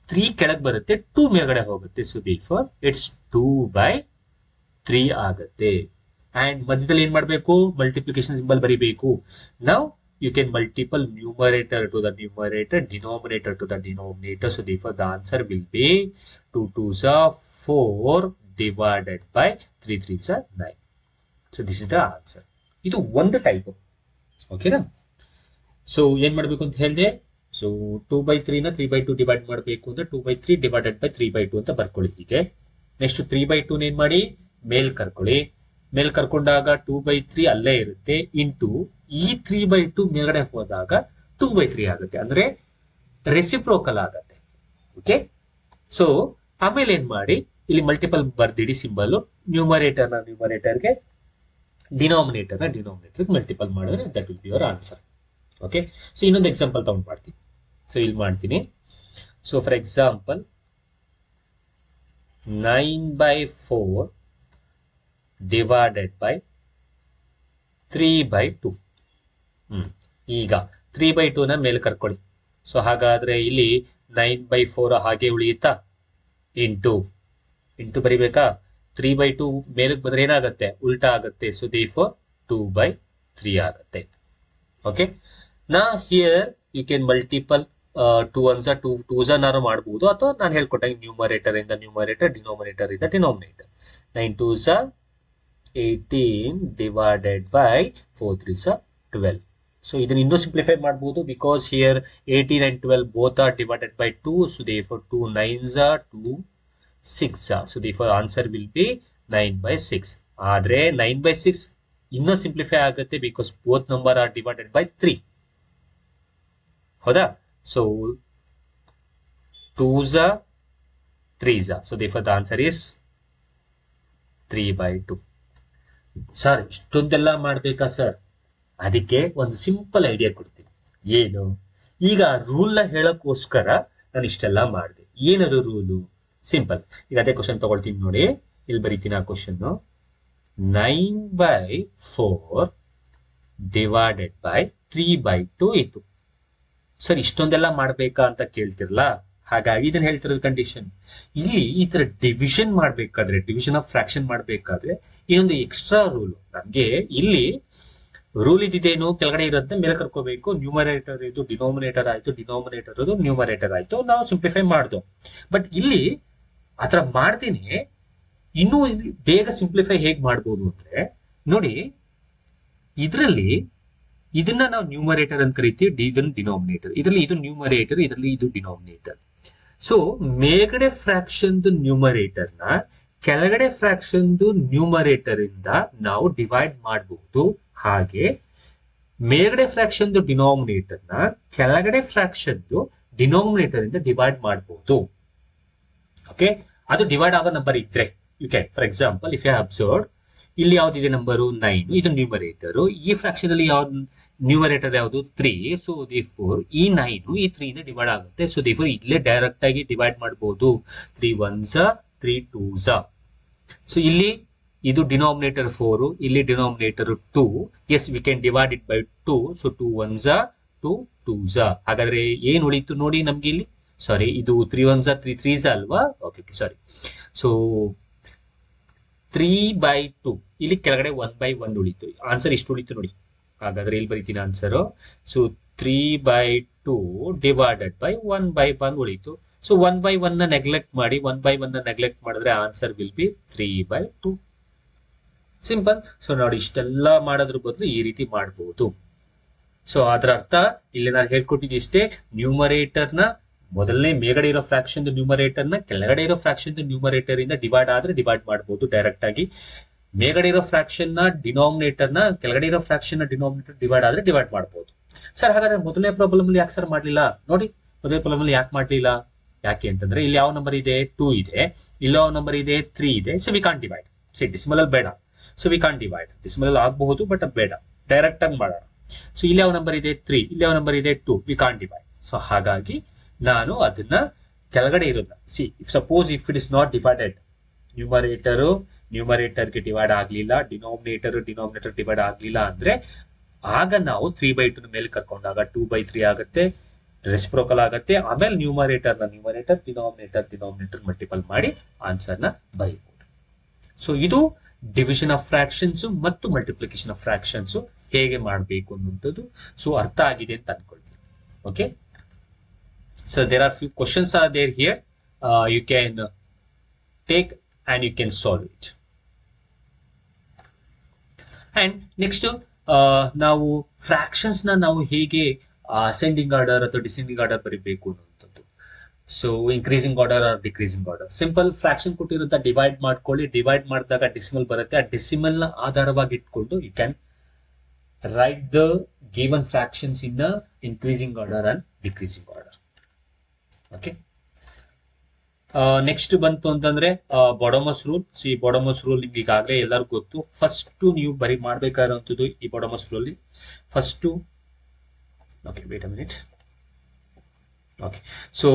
3 ಕೆಳಗೆ ಬರುತ್ತೆ, 2 ಮೇಲ್ಗಡೆ ಹೋಗುತ್ತೆ. ಸೊ therefore ಇಟ್ಸ್ 2/3 ಆಗತ್ತೆ. ಅಂಡ್ ಮಧ್ಯದಲ್ಲಿ ಏನ್ ಮಾಡ್ಬೇಕು, ಮಲ್ಟಿಪ್ಲಿಕೇಶನ್ ಸಿಂಬಲ್ ಬರಿಬೇಕು. ನಾವು you can multiple numerator to the numerator, denominator to the denominator. So therefore the answer will be 2 2s are 4 divided by 3 3s are 9. So this is the answer. ಇದು ಒಂದು type. ಓಕೆನಾ? So ಏನ್ ಮಾಡ್ಬೇಕು ಅಂತ ಹೇಳಿದೆ, so 2/3 ನ 3/2 divide ಮಾಡಬೇಕು ಅಂದ್ರೆ 2/3 ಡಿವೈಡೆಡ್ ಬೈ 3/2 ಅಂತ ಬರ್ಕೊಳ್ಳಿ. ಹೀಗೆ ನೆಕ್ಸ್ಟ್ 3/2 ಏನ್ ಮಾಡಿ ಮೇಲ್ ಕರ್ಕೊಳ್ಳಿ. ಮೇಲ್ ಕರ್ಕೊಂಡಾಗ 2/3 ಅಲ್ಲೇ ಇರುತ್ತೆ, ಇಂಟು ಈ 3/2 ಮೇಲ್ಗಡೆ ಹೋದಾಗ 2/3 ಆಗುತ್ತೆ, ಅಂದ್ರೆ ರೆಸಿಪ್ರೋಕಲ್ ಆಗತ್ತೆ. ಓಕೆ, ಸೊ ಆಮೇಲೆ ಏನ್ ಮಾಡಿ ಇಲ್ಲಿ ಮಲ್ಟಿಪಲ್ ಬರ್ದಿಡಿ ಸಿಂಬಲ್, ನ್ಯೂಮರೇಟರ್ಗೆ ಡಿನಾಮಿನೇಟರ್ಗೆ ಮಲ್ಟಿಪಲ್ ಮಾಡಿದ್ರೆ that will be your answer. Okay, so ಇನ್ನೊಂದು ಎಕ್ಸಾಂಪಲ್ ತಗೊಂಡು ಮಾಡ್ತೀನಿ. ಸೊ ಇಲ್ಲಿ ಮಾಡ್ತೀನಿ. So for example 9/4 divided by 3/2. ಈಗ 3/2 ನ ಮೇಲೆ ಕರ್ಕೊಳ್ಳಿ. ಸೊ ಹಾಗಾದ್ರೆ ಇಲ್ಲಿ 9/4 ಹಾಗೆ ಉಳಿಯುತ್ತಾ, ಇಂಟು ಬರಿಬೇಕಾ, 3/2 ಮೇಲಕ್ಕೆ ಬಂದ್ರೆ ಏನಾಗುತ್ತೆ, ಉಲ್ಟಾ ಆಗುತ್ತೆ. ಸೊ therefore 2/3 ಆಗುತ್ತೆ. ಓಕೆ, ನಾ here you can multiple 2 1s 2 2s ನಾನು ಮಾಡಬಹುದು, ಅಥವಾ ನಾನು ಹೇಳ್ಕೊಟ್ಟಾಗ ನ್ಯೂಮರೇಟರ್ ಇಂದ ನ್ಯೂಮರೇಟರ್, ಡಿನೋಮಿನೇಟರ್ ಇಂದ denominator. 9 2s 18 divided by 4 3s 12. So ಇದನ್ನ ಇನ್ನೂ ಸಿಂಪ್ಲಿಫೈ ಮಾಡಬಹುದು, because here 18 and 12 both are divided by 2. So therefore 2 9s 2 6. So therefore answer will be 9/6. ಆದ್ರೆ 9/6 ಇನ್ನೂ ಸಿಂಪ್ಲಿಫೈ ಆಗುತ್ತೆ, because both number are divided by 3. ಹೌದಾ? So 2s 3s. So therefore the answer is 3/2. Sir ಇಷ್ಟೊಂದೆಲ್ಲ ಮಾಡ್ಬೇಕಾ sir? ಅದಕ್ಕೆ ಒಂದು simple idea ಕೊಡ್ತೀನಿ. ಏನು, ಈಗ ರೂಲ್ ನ ಹೇಳಕ್ಕೋಸ್ಕರ ನಾನು ಇಷ್ಟೆಲ್ಲ ಮಾಡಿದೆ. ಏನದು ರೂಲು? ಸಿಂಪಲ್. ಈಗ ಅದೇ ಕ್ವಶನ್ ತಗೊಳ್ತೀನಿ ನೋಡಿ, ಇಲ್ಲಿ ಬರೀತೀನಿ ಆ ಕ್ವಶನ್. 9/4 divided by 3/2 ಇತ್ತು. ಸರ್ ಇಷ್ಟೊಂದೆಲ್ಲ ಮಾಡ್ಬೇಕಾ ಅಂತ ಕೇಳ್ತಿರಲ್ಲ, ಹಾಗಾಗಿ ಇದನ್ನ ಹೇಳ್ತಿರೋದು ಕಂಡೀಷನ್. ಇಲ್ಲಿ ಈ ತರ ಡಿವಿಷನ್ ಮಾಡ್ಬೇಕಾದ್ರೆ, ಡಿವಿಷನ್ ಆಫ್ ಫ್ರಾಕ್ಷನ್ ಮಾಡ್ಬೇಕಾದ್ರೆ ಇನ್ನೊಂದು ಎಕ್ಸ್ಟ್ರಾ ರೂಲ್ ನಮ್ಗೆ ಇಲ್ಲಿ ರೂಲ್ ಇದೇನು, ಕೆಳಗಡೆ ಇರೋದನ್ನ ಮೇಲೆ ಕರ್ಕೋಬೇಕು. ನ್ಯೂಮರೇಟರ್ ಇದು ಡಿನೋಮಿನೇಟರ್ ಆಯ್ತು, ಡಿನೋಮಿನೇಟರ್ ಅದು ನ್ಯೂಮರೇಟರ್ ಆಯ್ತು, ನಾವು ಸಿಂಪ್ಲಿಫೈ ಮಾಡ್ದು. ಬಟ್ ಇಲ್ಲಿ ಆತರ ಮಾಡ್ತೀನಿ. ಇನ್ನೂ ಬೇಗ ಸಿಂಪ್ಲಿಫೈ ಹೇಗ್ ಮಾಡ್ಬೋದು ಅಂದ್ರೆ ನೋಡಿ, ಇದರಲ್ಲಿ ಇದನ್ನ ನಾವು ನ್ಯೂಮರೇಟರ್ ಅಂತ ಕರಿತೀವಿ, ಇದನ್ನು ಡಿನೋಮಿನೇಟರ್. ಇದರಲ್ಲಿ ಇದು ನ್ಯೂಮರೇಟರ್, ಇದರಲ್ಲಿ ಇದು ಡಿನೋಮಿನೇಟರ್. ಸೊ ಮೇಲ್ಗಡೆ ಫ್ರಾಕ್ಷನ್ ನ್ಯೂಮರೇಟರ್ ನ ಕೆಳಗಡೆ ಫ್ರಾಕ್ಷನ್ ನ್ಯೂಮರೇಟರ್ ಇಂದ ನಾವು ಡಿವೈಡ್ ಮಾಡಬಹುದು. ಹಾಗೆ ಮೇಲ್ಗಡೆ ಫ್ರಾಕ್ಷನ್ ಡಿನೋಮಿನೇಟರ್ ನ ಕೆಳಗಡೆ ಫ್ರಾಕ್ಷನ್ ಡಿನೋಮಿನೇಟರ್ ಇಂದ ಡಿವೈಡ್ ಮಾಡಬಹುದು. ಓಕೆ, ಅದು ಡಿವೈಡ್ ಆಗೋ ನಂಬರ್ ಇದ್ರೆ you can, for example if you have observed, ಇಲ್ಲಿ ಯಾವ್ದಿದೆ ನಂಬರು 9, ಇದು ನ್ಯೂಮರೇಟರ್. ಈ ಫ್ರಾಕ್ಷನ್ ಅಲ್ಲಿ ಯಾವ್ದು ನ್ಯೂಮರೇಟರ್ ಯಾವುದು 3. ಸೊ therefore ಈ 9 ಈ 3 ಇಂದ ಡಿವೈಡ್ ಆಗುತ್ತೆ. ಸೊ therefore ಇಲ್ಲೇ ಡೈರೆಕ್ಟ್ ಆಗಿ ಡಿವೈಡ್ ಮಾಡಬಹುದು. 3 1s 3 2s. ಸೊ ಇಲ್ಲಿ ಇದು ಡಿನೋಮಿನೇಟರ್ 4, ಇಲ್ಲಿ denominator 2. Yes, we can divide it by 2. So 2 1s 2 2s. ಹಾಗಾದ್ರೆ ಏನ್ ಉಳಿತು ನೋಡಿ ನಮ್ಗೆ ಇಲ್ಲಿ, ಸಾರಿ ಇದು 3 1s 3 3s ಅಲ್ವಾ? Okay sorry. ಸೊ 3/2 ಇಲ್ಲಿ ಕೆಳಗಡೆ 1/1 ಉಳಿತು. ಆನ್ಸರ್ ಇಷ್ಟು ಉಳಿತು ನೋಡಿ. ಹಾಗಾದ್ರೆ ಇಲ್ಲಿ ಬರೀತೀನಿ ಆನ್ಸರ್. ಸೊ 3/2 ಡಿವೈಡೆಡ್ ಬೈ 1/1 ಉಳಿತು. ಸೊ 1/1 ನ ನೆಗ್ಲೆಕ್ಟ್ ಮಾಡಿ, 1/1 ನ ನೆಗ್ಲೆಕ್ಟ್ ಮಾಡಿದ್ರೆ answer will be 3/2. Simple. So ನೋಡಿ, ಇಷ್ಟೆಲ್ಲ ಮಾಡೋದ್ರ ಬದಲು ಈ ರೀತಿ ಮಾಡಬಹುದು. ಸೊ ಅದರ ಅರ್ಥ ಇಲ್ಲಿ ನಾನು ಹೇಳ್ಕೊಟ್ಟಿದ್ದು ಇಷ್ಟೇ. ನ್ಯೂಮರೇಟರ್ ನ ಮೊದಲನೇ ಮೇಲ್ಗಡೆ ಇರೋ ಫ್ರಾಕ್ಷನ್ ನ್ಯೂಮರೇಟರ್ ನ ಕೆಳಗಡೆ ಇರೋ ಫ್ರಾಕ್ಷನ್ ನ್ಯೂಮರೇಟರ್ ಇಂದ ಡಿವೈಡ್ ಆದ್ರೆ ಡಿವೈಡ್ ಮಾಡಬಹುದು ಡೈರೆಕ್ಟ್ ಆಗಿ. ಮೇಲ್ಗಡೆ ಇರೋ ಫ್ರಾಕ್ಷನ್ ನ ಡಿನಾಮಿನೇಟರ್ ನ ಕೆಳಗಡೆ ಇರೋ ಫ್ರಾಕ್ಷನ್ ನ ಡಿನಾಮಿನೇಟರ್ ಡಿವೈಡ್ ಆದ್ರೆ ಡಿವೈಡ್ ಮಾಡಬಹುದು. ಸರ್ ಹಾಗಾದ್ರೆ ಮೊದಲನೇ ಪ್ರಾಬ್ಲಮ್ ಅಲ್ಲಿ ಯಾಕೆ ಸರ್ ಮಾಡ್ಲಿಲ್ಲ? ನೋಡಿ, ಮೊದಲನೇ ಪ್ರಾಬ್ಲಮ್ ಅಲ್ಲಿ ಯಾಕೆ ಮಾಡ್ಲಿಲ್ಲ? ಯಾಕೆ ಅಂತಂದ್ರೆ ಇಲ್ಲಿ ಯಾವ ನಂಬರ್ ಇದೆ 2 ಇದೆ, ಇಲ್ಲಿ ಯಾವ ನಂಬರ್ ಇದೆ 3 ಇದೆ. So we can't divide. See decimal ಅಲ್ಲಿ ಬೇಡ. So we can't divide. Decimal ಅಲ್ಲಿ ಆಗಬಹುದು ಬಟ್ ಅದು ಬೇಡ, ಡೈರೆಕ್ಟ್ ಆಗಿ ಮಾಡೋಣ. ಸೊ ಇಲ್ಲಿ ಯಾವ ನಂಬರ್ ಇದೆ 3, ಇಲ್ಲಿ ಯಾವ ನಂಬರ್ ಇದೆ 2, ವಿ ಕಾಂಟ್ ಡಿವೈಡ್. ಸೊ ಹಾಗಾಗಿ ನಾನು ಅದನ್ನ ಕೆಳಗಡೆ ಇರೋದ suppose if it is not divided, numerator ಗೆ ಡಿವೈಡ್ ಆಗ್ಲಿಲ್ಲ, ಡಿನಾಮಿನೇಟರ್ ಡಿವೈಡ್ ಆಗ್ಲಿಲ್ಲ ಅಂದ್ರೆ ಆಗ ನಾವು 3/2 ಮೇಲೆ ಕರ್ಕೊಂಡಾಗ 2/3 ಆಗುತ್ತೆ, ರೆಸಿಪ್ರೋಕಲ್ ಆಗುತ್ತೆ. ಆಮೇಲೆ ನ್ಯೂಮರೇಟರ್ ಡಿನಾಮಿನೇಟರ್ ಮಲ್ಟಿಪಲ್ ಮಾಡಿ ಆನ್ಸರ್ನ ಬರೀಬಹುದು. ಸೊ ಇದು ಡಿವಿಷನ್ ಆಫ್ ಫ್ರಾಕ್ಷನ್ಸ್ ಮತ್ತು ಮಲ್ಟಿಪ್ಲಿಕೇಶನ್ ಆಫ್ ಫ್ರಾಕ್ಷನ್ಸ್ ಹೇಗೆ ಮಾಡಬೇಕು ಅನ್ನುವಂಥದ್ದು. ಸೊ ಅರ್ಥ ಆಗಿದೆ ಅಂತ ಅನ್ಕೊಳ್ತೀನಿ. Okay, so there are few questions are there here, you can take and you can solve it. And next ನಾವು ಫ್ರಾಕ್ಷನ್ಸ್ ನಾವು ಹೇಗೆ ಅಸೆಂಡಿಂಗ್ ಆರ್ಡರ್ ಅಥವಾ ಡಿಸೆಂಡಿಂಗ್ ಆರ್ಡರ್ ಬರೀಬೇಕು ಅನ್ನುವಂಥದ್ದು. So increasing order or decreasing order. Simple fraction ಕೊಟ್ಟಿರುವಂತ divide ಮಾಡ್ಕೊಳ್ಳಿ, divide ಮಾಡಿದಾಗ decimal ಬರುತ್ತೆ. ಆ ಡೆಸಿಮಲ್ ನ ಆಧಾರವಾಗಿ ಇಟ್ಕೊಂಡು you can write the given fractions in increasing order and decreasing order. Okay, next ಬಂತು ಅಂತಂದ್ರೆ ಬಾಡಮಸ್ ರೂಲ್. ಈ ಬಾಡಮಸ್ ರೂಲ್ ನಿಮ್ಗೆ ಈಗಾಗಲೇ ಎಲ್ಲರಿಗೂ ಗೊತ್ತು. ಫಸ್ಟ್ ನೀವು ಬರೀ ಮಾಡ್ಬೇಕಾಗಿರುವಂತದ್ದು ಈ BODMAS rule first. Okay, wait a minute. Okay, so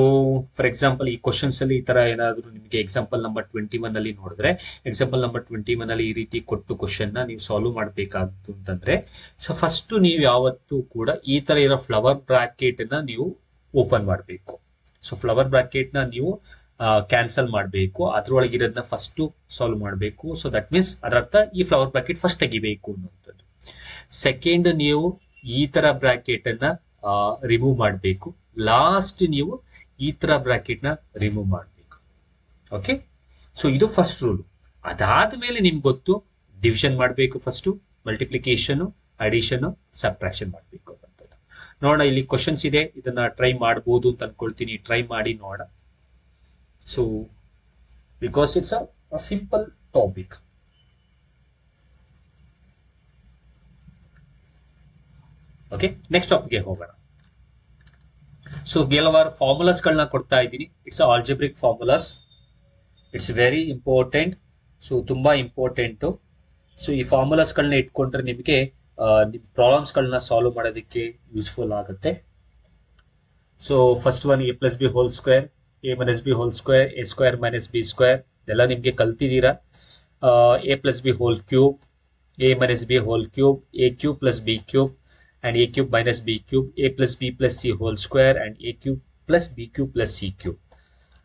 for example ಈ ಕ್ವಶನ್ಸ್ ಅಲ್ಲಿ ಈ ತರ ಏನಾದ್ರು ನಿಮಗೆ ಎಕ್ಸಾಂಪಲ್ ನಂಬರ್ 21 ಅಲ್ಲಿ ನೋಡಿದ್ರೆ, ಎಕ್ಸಾಂಪಲ್ ನಂಬರ್ 21 ಅಲ್ಲಿ ಈ ರೀತಿ ಕೊಟ್ಟು ಕ್ವಶನ್ ನ ನೀವು ಸಾಲ್ವ್ ಮಾಡಬೇಕಾದ್ದು ಅಂತಂದ್ರೆ, ಸೊ ಫಸ್ಟ್ ನೀವು ಯಾವತ್ತೂ ಕೂಡ ಈ ತರ ಇರೋ ಫ್ಲವರ್ ಬ್ರಾಕೆಟ್ ನ ನೀವು ಓಪನ್ ಮಾಡಬೇಕು. ಸೊ ಫ್ಲವರ್ ಬ್ರಾಕೆಟ್ ನ ನೀವು ಕ್ಯಾನ್ಸಲ್ ಮಾಡಬೇಕು, ಅದ್ರೊಳಗಿರೋದನ್ನ ಫಸ್ಟ್ ಸಾಲ್ವ್ ಮಾಡಬೇಕು. ಸೊ ದಟ್ ಮೀನ್ಸ್ ಅದರ ಅರ್ಥ ಈ ಫ್ಲವರ್ ಬ್ರಾಕೆಟ್ ಫಸ್ಟ್ ತೆಗಿಬೇಕು ಅನ್ನುವಂಥದ್ದು. ಸೆಕೆಂಡ್, ನೀವು ಈ ತರ ಬ್ರಾಕೆಟ್ ಅನ್ನ ರಿಮೂವ್ ಮಾಡಬೇಕು. ಲಾಸ್ಟ್ ನೀವು ಈ ತರ ಬ್ರಾಕೆಟ್ ನ ರಿಮೂವ್ ಮಾಡಬೇಕು. ಓಕೆ, ಸೊ ಇದು ಫಸ್ಟ್ ರೂಲ್. ಅದಾದ್ಮೇಲೆ ನಿಮ್ಗೆ ಗೊತ್ತು ಡಿವಿಷನ್ ಮಾಡಬೇಕು, ಫಸ್ಟ್ ಮಲ್ಟಿಪ್ಲಿಕೇಶನ್, ಅಡಿಷನ್, ಸಬ್ಟ್ರಾಕ್ಷನ್ ಮಾಡಬೇಕು ಅನ್ನೋದು. ನೋಡೋಣ, ಇಲ್ಲಿ ಕ್ವಶನ್ಸ್ ಇದೆ, ಇದನ್ನ ಟ್ರೈ ಮಾಡಬಹುದು ಅಂತ ಅನ್ಕೊಳ್ತೀನಿ. ಟ್ರೈ ಮಾಡಿ ನೋಡೋಣ. So because it's a simple topic. Okay, next topic ಗೆ ಹೋಗೋಣ. ಸೊ ಕೆಲವಾರು ಫಾರ್ಮುಲಾಸ್ ಗಳನ್ನ ಕೊಡ್ತಾ ಇದ್ದೀನಿ. It's algebraic formulas. It's very important. So ತುಂಬಾ ಇಂಪಾರ್ಟೆಂಟ್. ಸೊ ಈ ಫಾರ್ಮುಲಾಸ್ ಗಳನ್ನ ಇಟ್ಕೊಂಡ್ರೆ ನಿಮಗೆ ನಿಮ್ ಪ್ರಾಬ್ಲಮ್ಸ್ ಗಳನ್ನ ಸಾಲ್ವ್ ಮಾಡೋದಕ್ಕೆ ಯೂಸ್ಫುಲ್ ಆಗುತ್ತೆ. So first one a+b² a minus b whole square, a square minus b square ಎಲ್ಲ ನಿಮ್ಗೆ ಕಲ್ತಿದ್ದೀರಾ. a+b whole cube, a minus b whole cube, a cube plus b cube and a cube minus b cube, a plus b plus c whole square and a cube plus b cube plus c cube.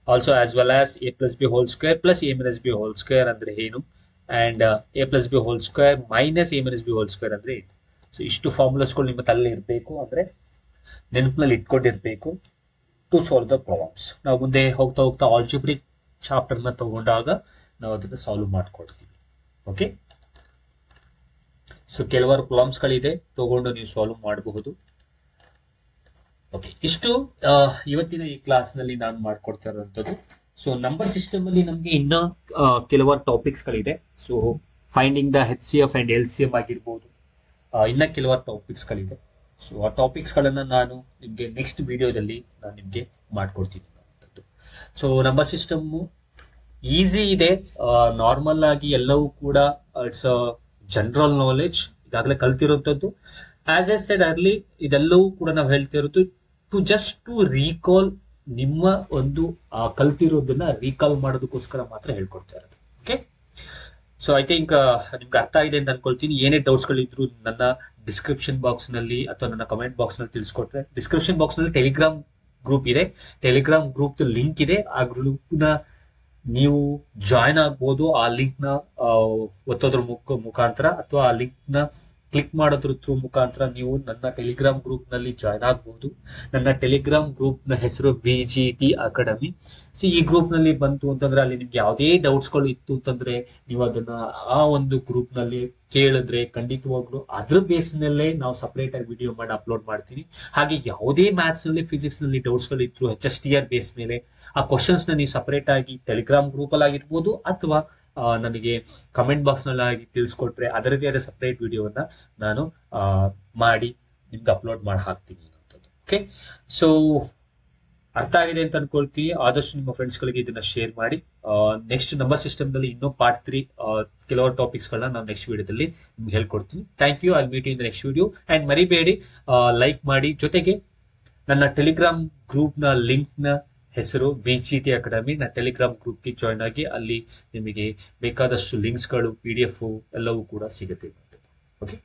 Also as well as a plus b whole square plus a minus b whole square ಅಂದ್ರೆ ಏನು, and a plus b whole square minus a minus b whole square ಅಂದ್ರೆ ಏನು. So ಇಷ್ಟು ಫಾರ್ಮುಲಾಸ್ಗಳು ನಿಮ್ಮ ತಲೆ ಇರಬೇಕು, ಅಂದ್ರೆ ನೆನಪಿನಲ್ಲಿ ಇಟ್ಕೊಂಡಿರ್ಬೇಕು ಟು ಸಾಲ್ವ್ ದ ಪ್ರಾಬ್ಲಮ್ಸ್. ನಾವು ಮುಂದೆ ಹೋಗ್ತಾ ಹೋಗ್ತಾ ಆಲ್ಜಿಬ್ರಿಕ್ ಚಾಪ್ಟರ್ ನ ತಗೊಂಡಾಗ ನಾವು ಅದನ್ನ ಸಾಲ್ವ್ ಮಾಡ್ಕೊಡ್ತೀವಿ. ಓಕೆ, ಸೊ ಕೆಲವಾರು ಪ್ರಾಬ್ಲಮ್ಸ್ ಗಳಿದೆ, ತಗೊಂಡು ನೀವು ಸಾಲ್ವ್ ಮಾಡಬಹುದು. ಓಕೆ, ಇಷ್ಟು ಇವತ್ತಿನ ಈ ಕ್ಲಾಸ್ ನಲ್ಲಿ ನಾನು ಮಾಡ್ಕೊಡ್ತಾ ಇರುವಂತದ್ದು. ಸೊ ನಂಬರ್ ಸಿಸ್ಟಮ್ ಅಲ್ಲಿ ನಮ್ಗೆ ಇನ್ನ ಕೆಲವಾರು ಟಾಪಿಕ್ಸ್ ಗಳಿದೆ. So finding the HCF and LCM ಆಗಿರ್ಬೋದು, ಇನ್ನ ಕೆಲವಾರು ಟಾಪಿಕ್ಸ್ ಗಳಿದೆ. ಸೊ ಆ ಟಾಪಿಕ್ಸ್ ಗಳನ್ನ ನಾನು ನಿಮ್ಗೆ ನೆಕ್ಸ್ಟ್ ವಿಡಿಯೋದಲ್ಲಿ ನಾನು ನಿಮ್ಗೆ ಮಾಡ್ಕೊಡ್ತೀನಿ. ಸೊ ನಂಬರ್ ಸಿಸ್ಟಮ್ ಈಸಿ ಇದೆ, ನಾರ್ಮಲ್ ಆಗಿ ಎಲ್ಲವೂ ಕೂಡ ಇಟ್ಸ್ ಜನರಲ್ ನಾಲೆಜ್, ಈಗಾಗಲೇ ಕಲ್ತಿರುವಂತದ್ದು. ಆಸ್ ಎ ಸೆಡ್ ಅರ್ಲಿ, ಇದೆಲ್ಲವೂ ಕೂಡ ನಾವು ಹೇಳ್ತಿರೋದು ಟು ರೀಕಾಲ್, ನಿಮ್ಮ ಒಂದು ಕಲ್ತಿರೋದನ್ನ ರೀಕಾಲ್ ಮಾಡೋದಕ್ಕೋಸ್ಕರ ಮಾತ್ರ ಹೇಳ್ಕೊಡ್ತಾ ಇರೋದು. ಓಕೆ, ಸೊ ಐ ಥಿಂಕ್ ನಿಮ್ಗೆ ಅರ್ಥ ಆಗಿದೆ ಅಂತ ಅನ್ಕೊಳ್ತೀನಿ. ಏನೇ ಡೌಟ್ಸ್ ಗಳಿದ್ರು ನನ್ನ ಡಿಸ್ಕ್ರಿಪ್ಷನ್ ಬಾಕ್ಸ್ ನಲ್ಲಿ ಅಥವಾ ನನ್ನ ಕಮೆಂಟ್ ಬಾಕ್ಸ್ ನಲ್ಲಿ ತಿಳಿಸ್ಕೊಟ್ರೆ, ಡಿಸ್ಕ್ರಿಪ್ಷನ್ ಬಾಕ್ಸ್ ನಲ್ಲಿ ಟೆಲಿಗ್ರಾಮ್ ಗ್ರೂಪ್ ಇದೆ, ಟೆಲಿಗ್ರಾಮ್ ಗ್ರೂಪ್ ಲಿಂಕ್ ಇದೆ. ಆ ಗ್ರೂಪ್ ನ ನೀವು ಜಾಯ್ನ್ ಆಗ್ಬೋದು. ಆ ಲಿಂಕ್ ನ ಒತ್ತೋದ್ರ ಮುಖಾಂತರ ಅಥವಾ ಆ ಲಿಂಕ್ ನ ಕ್ಲಿಕ್ ಮಾಡೋದ್ರ ಥ್ರೂ ಮುಖಾಂತರ ನೀವು ನನ್ನ ಟೆಲಿಗ್ರಾಮ್ ಗ್ರೂಪ್ ನಲ್ಲಿ ಜಾಯ್ನ್ ಆಗ್ಬಹುದು. ನನ್ನ ಟೆಲಿಗ್ರಾಮ್ ಗ್ರೂಪ್ ನ ಹೆಸರು VGT ಅಕಾಡೆಮಿ. ಸೊ ಈ ಗ್ರೂಪ್ ನಲ್ಲಿ ಬಂತು ಅಂತಂದ್ರೆ ಅಲ್ಲಿ ನಿಮ್ಗೆ ಯಾವುದೇ ಡೌಟ್ಸ್ ಗಳು ಇತ್ತು ಅಂತಂದ್ರೆ ನೀವು ಅದನ್ನ ಆ ಒಂದು ಗ್ರೂಪ್ ನಲ್ಲಿ ಕೇಳಿದ್ರೆ ಖಂಡಿತವಾಗ್ಲು ಅದ್ರ ಬೇಸ್ ನಲ್ಲೇ ನಾವು ಸಪರೇಟ್ ಆಗಿ ವಿಡಿಯೋ ಮಾಡಿ ಅಪ್ಲೋಡ್ ಮಾಡ್ತೀನಿ. ಹಾಗೆ ಯಾವುದೇ ಮ್ಯಾಥ್ಸ್ ನಲ್ಲಿ ಫಿಸಿಕ್ಸ್ ನಲ್ಲಿ ಡೌಟ್ಸ್ ಗಳು ಇದ್ರು HSTR ಬೇಸ್ ಮೇಲೆ ಆ ಕ್ವಶನ್ಸ್ ನ ನೀವು ಸಪರೇಟ್ ಆಗಿ ಟೆಲಿಗ್ರಾಮ್ ಗ್ರೂಪ್ ಅಲ್ಲಿ ಆಗಿರ್ಬೋದು ಅಥವಾ ನನಗೆ ಕಮೆಂಟ್ ಬಾಕ್ಸ್ ನಲ್ಲಿ ತಿಳಿಸ್ಕೊಟ್ರೆ ಅದರದೇ ಆದ ಸಪರೇಟ್ ವಿಡಿಯೋವನ್ನ ನಾನು ಮಾಡಿ ನಿಮ್ಗೆ ಅಪ್ಲೋಡ್ ಮಾಡಿ ಹಾಕ್ತೀನಿ ಅನ್ನೋದು. ಓಕೆ, ಸೊ ಅರ್ಥ ಆಗಿದೆ ಅಂತ ಅನ್ಕೊಳ್ತೀನಿ. ಆದಷ್ಟು ನಿಮ್ಮ ಫ್ರೆಂಡ್ಸ್ ಗಳಿಗೆ ಇದನ್ನ ಶೇರ್ ಮಾಡಿ. ನೆಕ್ಸ್ಟ್ ನಂಬರ್ ಸಿಸ್ಟಮ್ ನಲ್ಲಿ ಇನ್ನೂ ಪಾರ್ಟ್ 3 ಕೆಲವು ಟಾಪಿಕ್ಸ್ ಗಳನ್ನ ನಾನು ನೆಕ್ಸ್ಟ್ ವಿಡಿಯೋದಲ್ಲಿ ನಿಮ್ಗೆ ಹೇಳ್ಕೊಡ್ತೀನಿ. Thank you. I meet you in the next video. And ಮರಿಬೇಡಿ ಲೈಕ್ ಮಾಡಿ. ಜೊತೆಗೆ ನನ್ನ ಟೆಲಿಗ್ರಾಮ್ ಗ್ರೂಪ್ ನ ಲಿಂಕ್ ನ ಹೆಸರು VGT ಅಕಾಡೆಮಿ. ನನ್ನ ಟೆಲಿಗ್ರಾಮ್ ಗ್ರೂಪ್ಗೆ ಜಾಯ್ನ್ ಆಗಿ ಅಲ್ಲಿ ನಿಮಗೆ ಬೇಕಾದಷ್ಟು ಲಿಂಕ್ಸ್ಗಳು PDF ಎಲ್ಲವೂ ಕೂಡ ಸಿಗುತ್ತೆ. ಓಕೆ.